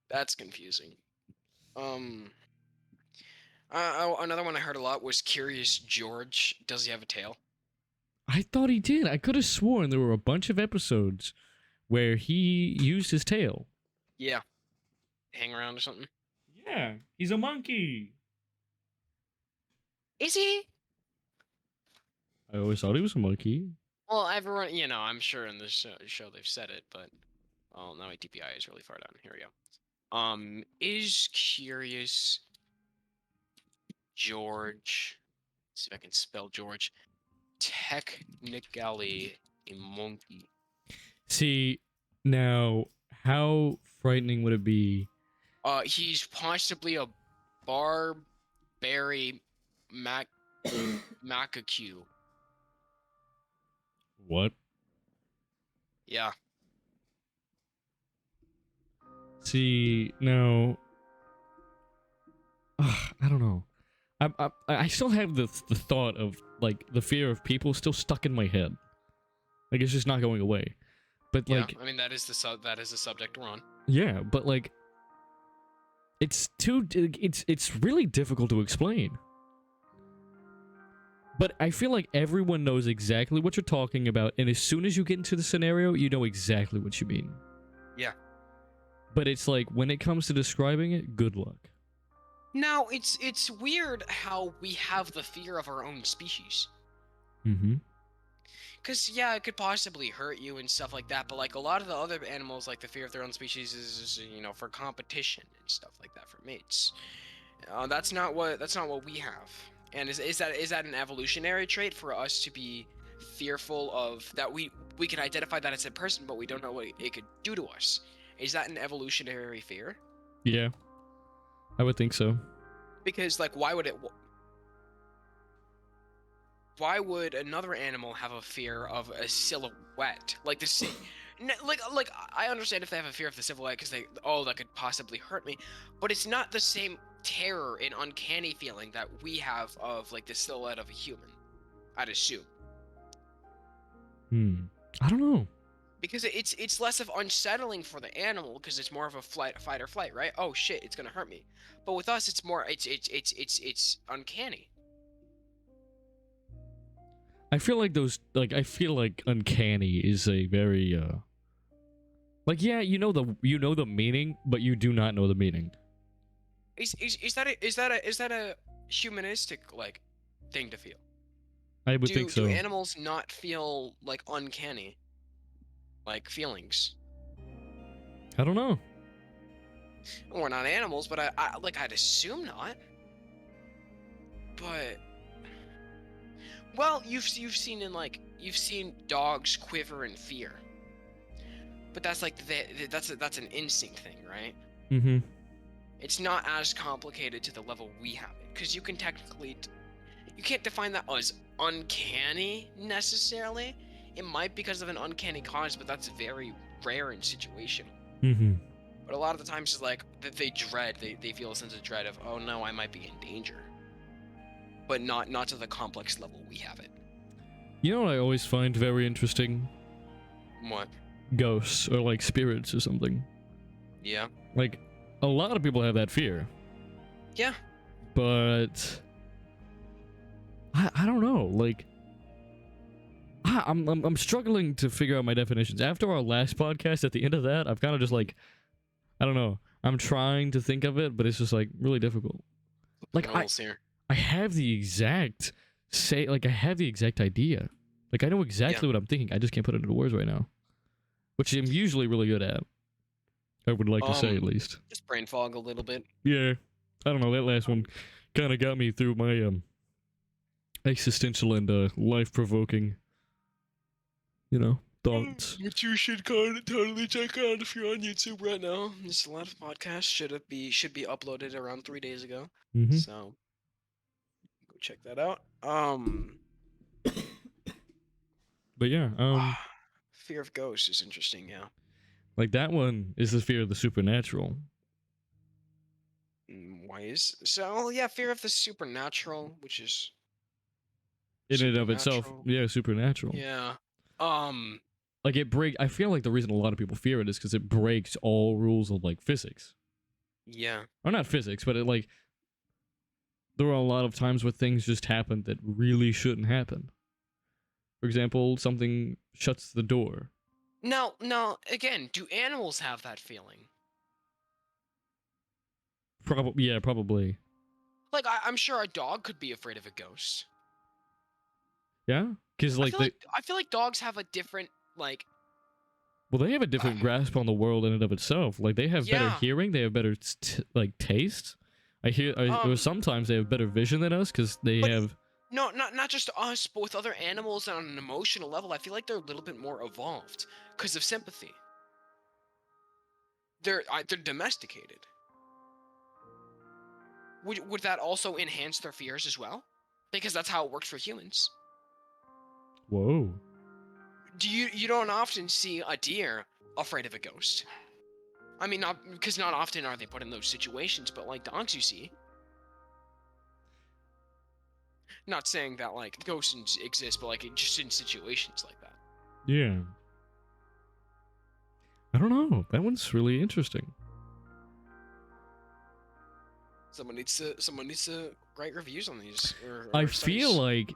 That's confusing. Another one I heard a lot was Curious George. Does he have a tail? I thought he did. I could have sworn there were a bunch of episodes where he used his tail. Yeah. Hang around or something? Yeah, he's a monkey. Is he? I always thought he was a monkey. Well, everyone, I'm sure in this show they've said it, but oh, now my DPI is really far down. Here we go. Is Curious George? Let's see if I can spell George. Technically a monkey. See, now how frightening would it be? He's possibly a barberry macaque. What? Yeah. See, no. I don't know. I still have the thought of like the fear of people still stuck in my head. Like it's just not going away. But yeah, like, I mean that is the subject we're on. Yeah, but like, it's really difficult to explain. But I feel like everyone knows exactly what you're talking about, and as soon as you get into the scenario, you know exactly what you mean. Yeah. But it's like, when it comes to describing it, good luck. Now, it's weird how we have the fear of our own species. Mm-hmm. Because, yeah, it could possibly hurt you and stuff like that, but, like, a lot of the other animals, like, the fear of their own species is for competition and stuff like that, for mates. That's not what we have. And is that an evolutionary trait for us to be fearful of, that we can identify that it's a person, but we don't know what it could do to us? is that an evolutionary fear? Yeah, I would think so. Because like, why would another animal have a fear of a silhouette? Like the same, like I understand if they have a fear of the silhouette because that could possibly hurt me, but it's not the same terror and uncanny feeling that we have of like the silhouette of a human, I'd assume. I don't know. Because it's less of unsettling for the animal because it's more of a fight or flight, right? Oh shit, it's gonna hurt me. But with us, it's more it's uncanny. I feel like uncanny is a very like, yeah, you know the meaning, but you do not know the meaning. Is that a humanistic like thing to feel? I would think so. Do animals not feel like uncanny like feelings? I don't know. We're not animals, but I'd assume not. But well, you've seen dogs quiver in fear, but that's like that's an instinct thing, right? Mm-hmm. It's not as complicated to the level we have it, because you can't define that as uncanny necessarily. It might because of an uncanny cause, but that's very rare in situation. Mm-hmm. But a lot of the times it's like that they feel a sense of dread of, oh no, I might be in danger. But not to the complex level we have it. You know what I always find very interesting? What? Ghosts or like spirits or something. Yeah. Like, a lot of people have that fear. Yeah. But I don't know. Like, I'm struggling to figure out my definitions. After our last podcast, at the end of that, I've kind of just like, I don't know. I'm trying to think of it, but it's just like really difficult. Like I have the exact idea. Like I know exactly what I'm thinking. I just can't put it into words right now, which I'm usually really good at. I would like to say, at least. Just brain fog a little bit. Yeah, I don't know. That last one kind of got me through my existential and life-provoking, thoughts. Which you should totally check out if you're on YouTube right now. There's a lot of podcasts should be uploaded around 3 days ago. Mm-hmm. So go check that out. But yeah, fear of ghosts is interesting. Yeah. Like that one is the fear of the supernatural. Why is so? Yeah, fear of the supernatural, which is in and of itself, yeah, supernatural. Yeah. Like I feel like the reason a lot of people fear it is because it breaks all rules of like physics. Yeah. Or not physics, but there are a lot of times where things just happen that really shouldn't happen. For example, something shuts the door. Now, again, do animals have that feeling? Probably. Like, I'm sure a dog could be afraid of a ghost. Yeah? Because, I feel like dogs have a different, like... Well, they have a different grasp on the world in and of itself. Like, they have better hearing, they have better, taste. Or sometimes they have better vision than us, because they have... No, not just us, but with other animals on an emotional level, I feel like they're a little bit more evolved because of sympathy. They're domesticated. Would that also enhance their fears as well? Because that's how it works for humans. Whoa. You don't often see a deer afraid of a ghost. I mean, not often are they put in those situations, but like dogs you see. Not saying that like ghosts exist, but like just in situations like that. Yeah. I don't know. That one's really interesting. Someone needs to write reviews on these. I feel like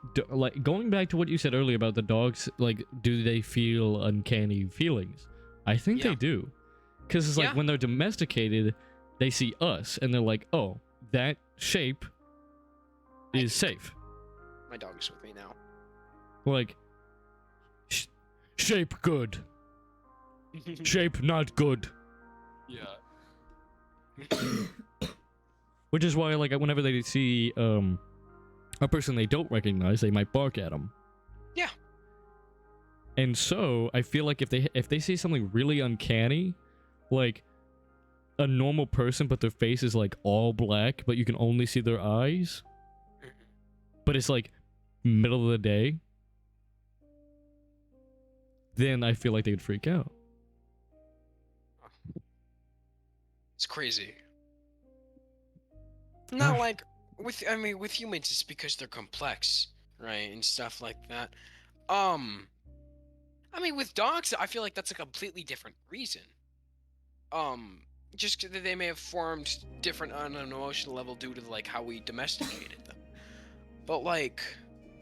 going back to what you said earlier about the dogs. Like, do they feel uncanny feelings? I think they do, because it's like when they're domesticated, they see us and they're like, "Oh, that shape is safe." My dog's with me now. Like, shape good. Shape not good. Yeah. Which is why, like, whenever they see a person they don't recognize, they might bark at them. Yeah. And so I feel like if they see something really uncanny, like a normal person, but their face is like all black, but you can only see their eyes. But it's like middle of the day. Then I feel like they would freak out. It's crazy. Not like with humans, it's because they're complex, right, and stuff like that. With dogs, I feel like that's a completely different reason. Just that they may have formed different on an emotional level due to like how we domesticated them. But like,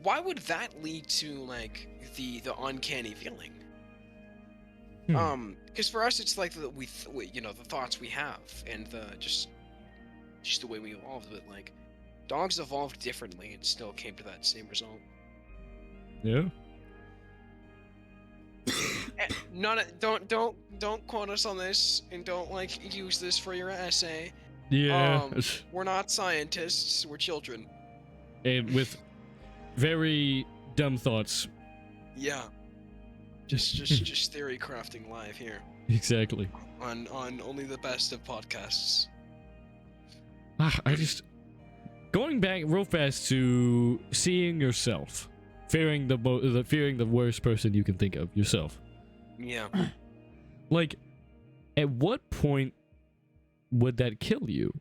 why would that lead to like the uncanny feeling? Because for us, it's like the thoughts we have and the just the way we evolved. But like, dogs evolved differently and still came to that same result. Yeah. Don't quote us on this, and don't like use this for your essay. Yeah. We're not scientists. We're children. And with very dumb thoughts. Yeah. Just theory crafting live here. Exactly. On only the best of podcasts. I just going back real fast to seeing yourself, fearing the worst person you can think of, yourself. Yeah. Like, at what point would that kill you?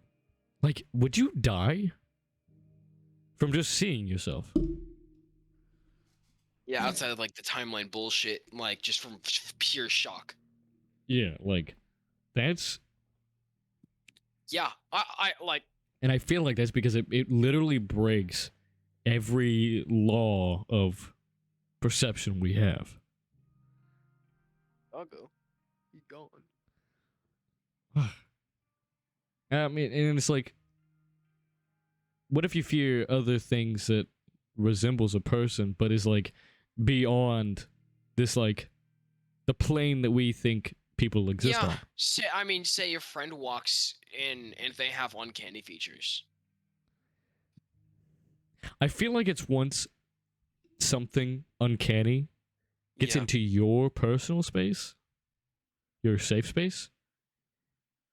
Like, would you die from just seeing yourself? Yeah, outside of like the timeline bullshit, like just from pure shock. Yeah, like that's. Yeah, I like. And I feel like that's because it literally breaks every law of perception we have. I'll go. Keep going. I mean, and it's like, what if you fear other things that resembles a person, but is like beyond this, like the plane that we think people exist on? Say your friend walks in and they have uncanny features. I feel like it's once something uncanny gets into your personal space, your safe space,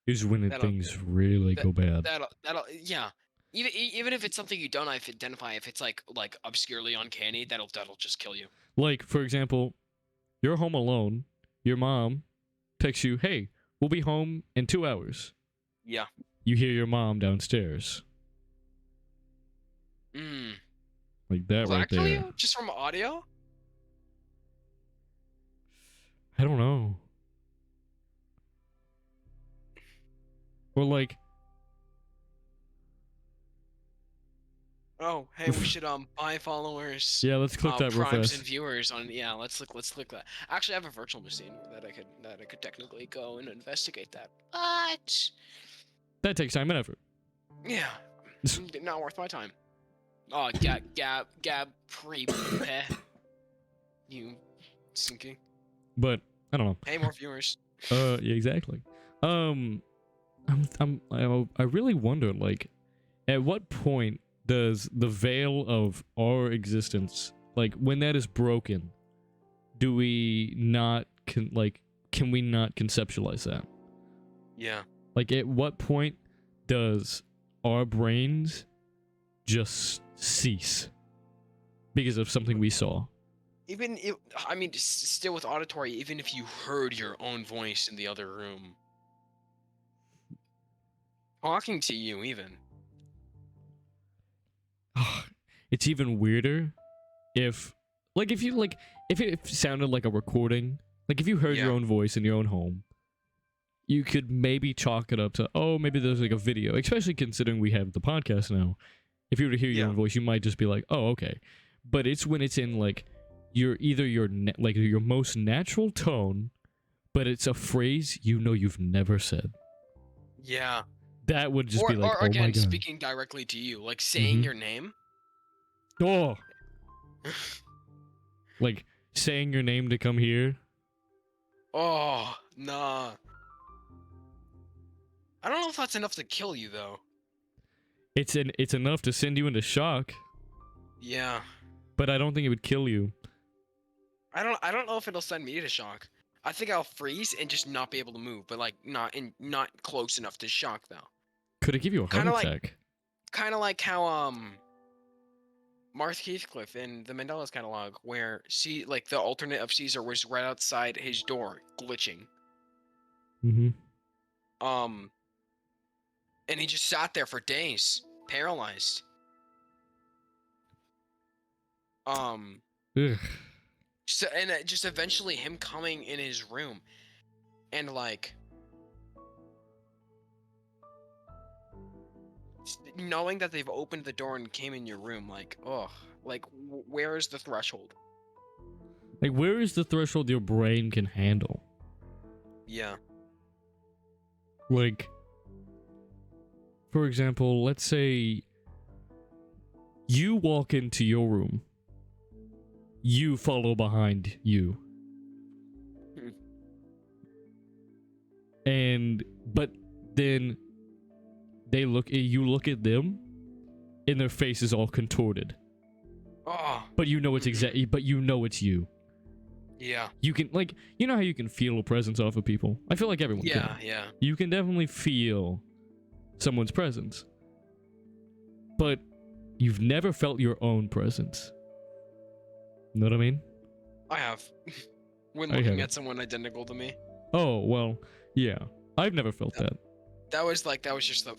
is when things really go bad. Yeah. Even if it's something you don't identify, if it's like obscurely uncanny, that'll just kill you. Like, for example, you're home alone, your mom texts you, "Hey, we'll be home in 2 hours." Yeah. You hear your mom downstairs. Like that right there. You? Just from audio? I don't know. Or like, oh, hey, we should buy followers. Yeah, let's click that real fast. And viewers on. Yeah, let's click that. Actually, I have a virtual machine that I could technically go and investigate that. But that takes time and effort. Yeah, not worth my time. Oh, gab prepare. You sinky. But I don't know. Hey, more viewers. Yeah, exactly. I really wonder, like, at what point does the veil of our existence, like, when that is broken, do we not can we not conceptualize that? Yeah. Like, at what point does our brains just cease because of something we saw? Even if, still with auditory, even if you heard your own voice in the other room talking to you, even. It's even weirder if it sounded like a recording. Like, if you heard your own voice in your own home, you could maybe chalk it up to, oh, maybe there's like a video, especially considering we have the podcast now. If you were to hear your own voice, you might just be like, oh, okay. But it's when it's in like your most natural tone, but it's a phrase you've never said. Yeah. That would just be like, or again, oh my God. Speaking directly to you, like saying your name. Oh. Like saying your name to come here. Oh, nah. I don't know if that's enough to kill you though. It's enough to send you into shock. Yeah. But I don't think it would kill you. I don't know if it'll send me to shock. I think I'll freeze and just not be able to move, but like not close enough to shock though. Could it give you a heart attack? Kind of like how Marth Heathcliff in the Mandela's catalog, where like the alternate of Caesar was right outside his door, glitching. Mm-hmm. And he just sat there for days, paralyzed. Ugh. So, and just eventually him coming in his room, and like knowing that they've opened the door and came in your room, like, oh, like where is the threshold? Like, where is the threshold your brain can handle? Yeah. Like, for example, let's say you walk into your room. You follow behind you. But then you look at them, and their face is all contorted. Oh. But you know it's it's you. Yeah. You can, like, you know how you can feel a presence off of people? I feel like everyone can. Yeah. You can definitely feel someone's presence. But you've never felt your own presence. Know what I mean? I have. When looking at someone identical to me. Oh, well, yeah. I've never felt that. That was just the...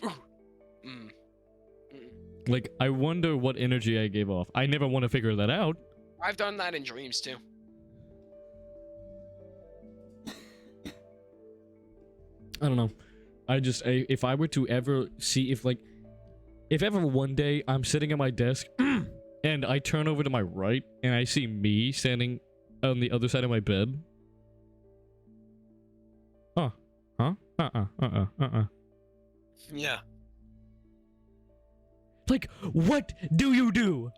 Like, I wonder what energy I gave off. I never want to figure that out. I've done that in dreams, too. I don't know. If I were to ever see, if ever one day I'm sitting at my desk and I turn over to my right and I see me standing on the other side of my bed. Yeah. Like, what do you do?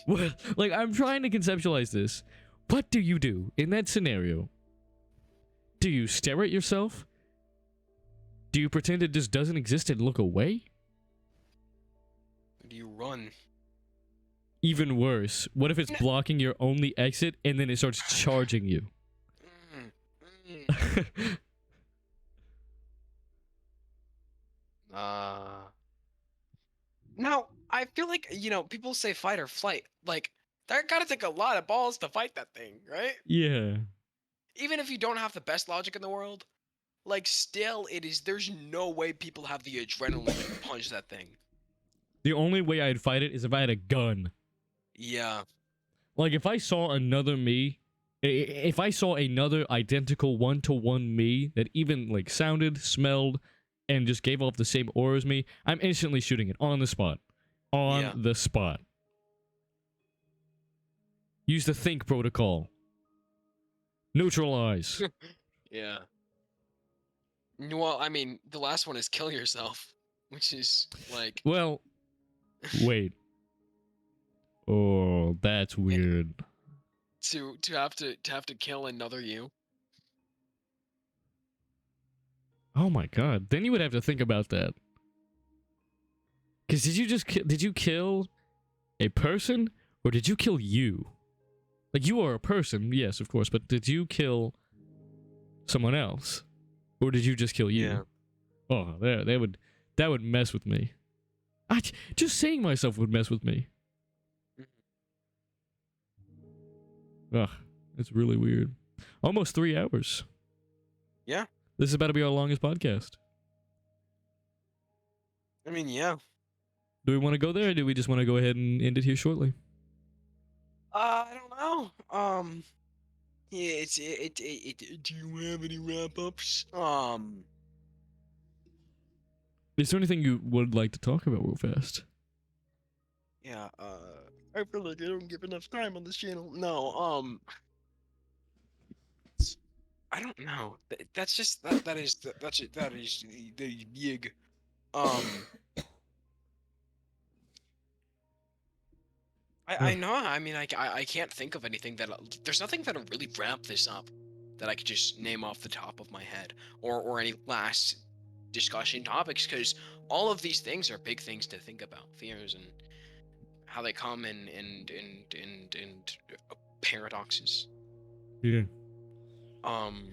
Well, like, I'm trying to conceptualize this. What do you do in that scenario? Do you stare at yourself? Do you pretend it just doesn't exist and look away? Do you run? Even worse, what if it's blocking your only exit and then it starts charging you? Now, I feel like, people say fight or flight. Like, that gotta take a lot of balls to fight that thing, right? Yeah. Even if you don't have the best logic in the world, like, still, there's no way people have the adrenaline to punch that thing. The only way I'd fight it is if I had a gun. Yeah. Like, if I saw another me, if I saw another identical one-to-one me that even, like, sounded, smelled, and just gave off the same aura as me, I'm instantly shooting it on the spot. On the spot. Use the think protocol. Neutralize. Yeah. Well, I mean, the last one is kill yourself, which is, like... Well, wait. Oh, that's weird. To have to kill another you. Oh my god. Then you would have to think about that. Cuz did you kill a person or did you kill you? Like, you are a person, yes, of course, but did you kill someone else? Or did you just kill you? Yeah. Oh, that would mess with me. Just saying myself would mess with me. Ugh, it's really weird. Almost 3 hours. Yeah. This is about to be our longest podcast. I mean, yeah. Do we want to go there, or do we just want to go ahead and end it here shortly? I don't know. Yeah, do you have any wrap-ups? Is there anything you would like to talk about real fast? Yeah, I feel like I don't give enough time on this channel. No, I don't know. That's just that is the big I know. I mean, I can't think of anything there's nothing that'll really wrap this up that I could just name off the top of my head, or any last discussion topics, because all of these things are big things to think about, fears and how they come and paradoxes. Yeah. Um.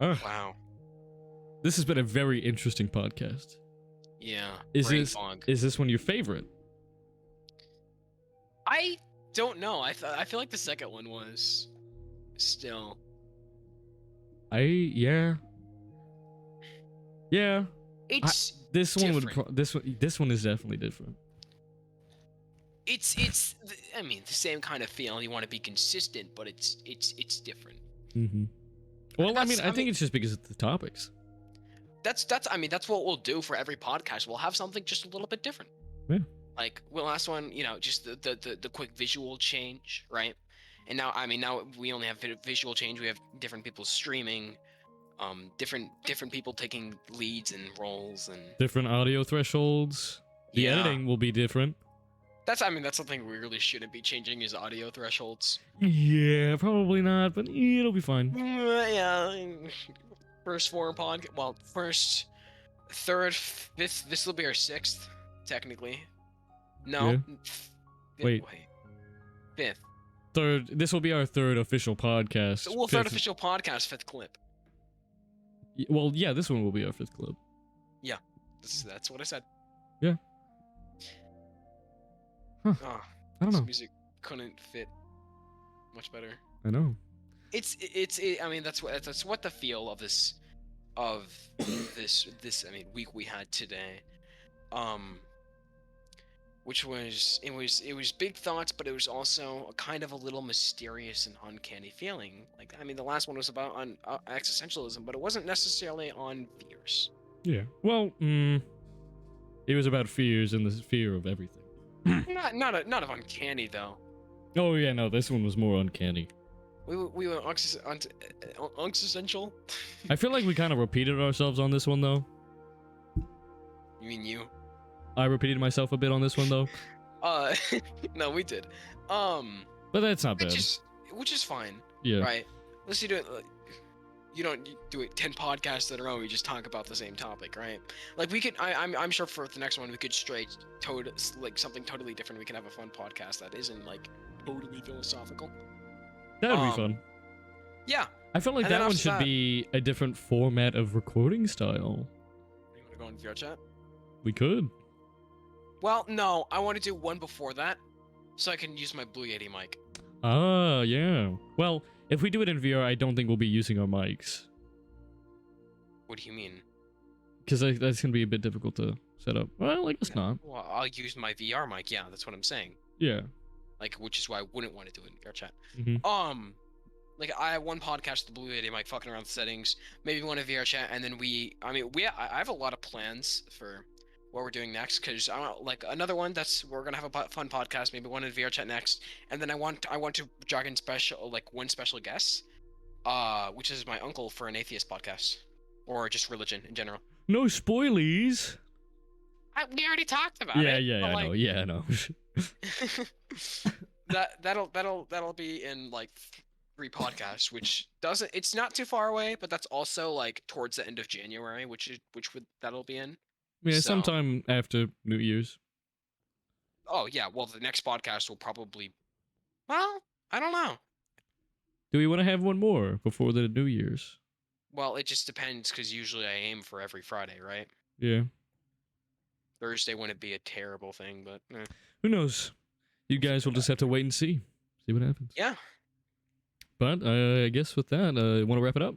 Wow. This has been a very interesting podcast. Yeah. Is brain this fog. is this one your favorite? I don't know. I feel like the second one was still. Yeah. It's this different. one would this one is definitely different. I mean, the same kind of feel. You want to be consistent, but it's different. Mm-hmm. Well, I think it's just because of the topics. I mean, that's what we'll do for every podcast. We'll have something just a little bit different. Yeah. Like the last one, just the quick visual change, right? And now, I mean, now we only have visual change. We have different people streaming, different people taking leads and roles, and different audio thresholds. The editing will be different. That's something we really shouldn't be changing is audio thresholds. Yeah, probably not, but it'll be fine. Yeah. First four podcast. Well, first, third, fifth. This will be our sixth, technically. No. Yeah. Wait. Fifth. Third. This will be our third official podcast. Well, third official podcast, fifth clip. Well, yeah, this one will be our fifth clip. Yeah, that's what I said. Yeah. Huh. Oh, I don't know. Music couldn't fit much better. I know. I mean, that's what the feel of this I mean week we had today, which was it was big thoughts, but it was also a kind of a little mysterious and uncanny feeling. Like, I mean, the last one was about existentialism, but it wasn't necessarily on fears. Yeah. Well, it was about fears and the fear of everything. not of uncanny though. Oh yeah, no, this one was more uncanny. We were existential. I feel like we kind of repeated ourselves on this one though. You mean you? I repeated myself a bit on this one though. No, we did. But that's not bad. Which is fine. Yeah. Right. Let's do it. You don't do it 10 podcasts in a row. We just talk about the same topic, right? Like we could. I'm sure for the next one we could like something totally different. We can have a fun podcast that isn't like totally philosophical. That would be fun. Yeah. I felt like that one should be a different format of recording style. You want to go in VR chat? We could. Well, no. I want to do one before that, so I can use my Blue Yeti mic. Ah, yeah. Well, if we do it in VR, I don't think we'll be using our mics. What do you mean? Because that's going to be a bit difficult to set up. Well, I guess not. Well, I'll use my VR mic. Yeah, that's what I'm saying. Yeah. Like, which is why I wouldn't want to do it in VR chat. Mm-hmm. Like I have one podcast, the Blue Yeti mic, fucking around with settings. Maybe one in VR chat, and then I have a lot of plans for what we're doing next. Cause like another one we're gonna have a fun podcast. Maybe one in VR chat next, and then I want to drag in one special guest, which is my uncle for an atheist podcast, or just religion in general. No spoilies. We already talked about it. I know. That'll be in like 3 podcasts, which it's not too far away, but that's also like towards the end of January, that'll be in. Yeah, sometime after New Year's. Oh yeah, well the next podcast will probably, well, I don't know. Do we want to have one more before the New Year's? Well, it just depends, because usually I aim for every Friday, right? Yeah. Thursday wouldn't be a terrible thing, but who knows? You guys will just have to wait and see what happens. Yeah. But I guess with that, want to wrap it up?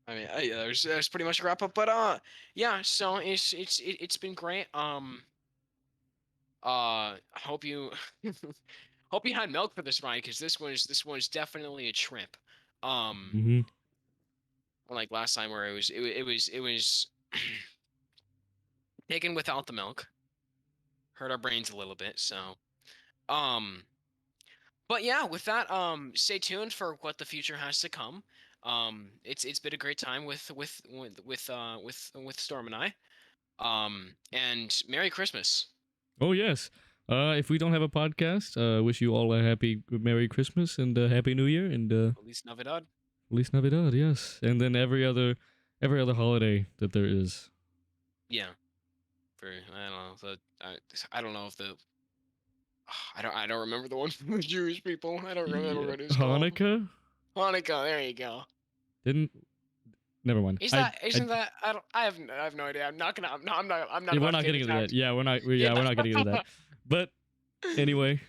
I mean, there's pretty much a wrap up. But yeah. So it's been great. Hope you hope you had milk for this ride, because this one's definitely a trip. Like last time where it was taken without the milk. Hurt our brains a little bit. So, but yeah, with that, stay tuned for what the future has to come. It's been a great time with Storm and I. And Merry Christmas. Oh yes. If we don't have a podcast, wish you all a happy Merry Christmas and Happy New Year and Feliz Navidad. Feliz Navidad, yes. And then every other holiday that there is. Yeah. I don't know if I don't remember the one from the Jewish people. I don't remember Yeah. what it was called. Hanukkah? Hanukkah. There you go. Didn't. Never mind. Isn't that? I have no idea. I'm not gonna. I'm not Yeah, we're about not to get getting into that. attacked. Yeah, we're not getting into that. But anyway,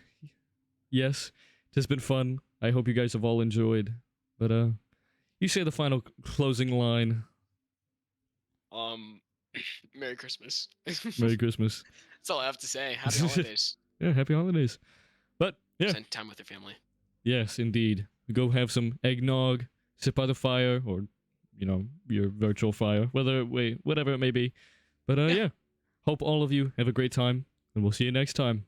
yes, it has been fun. I hope you guys have all enjoyed. But you say the final closing line. Merry Christmas. Merry Christmas. That's all I have to say. Happy holidays. Yeah, happy holidays. But yeah, Spend time with your family. yes, indeed. Go have some eggnog, sit by the fire, or your virtual fire, whatever it may be. But yeah, hope all of you have a great time, and we'll see you next time.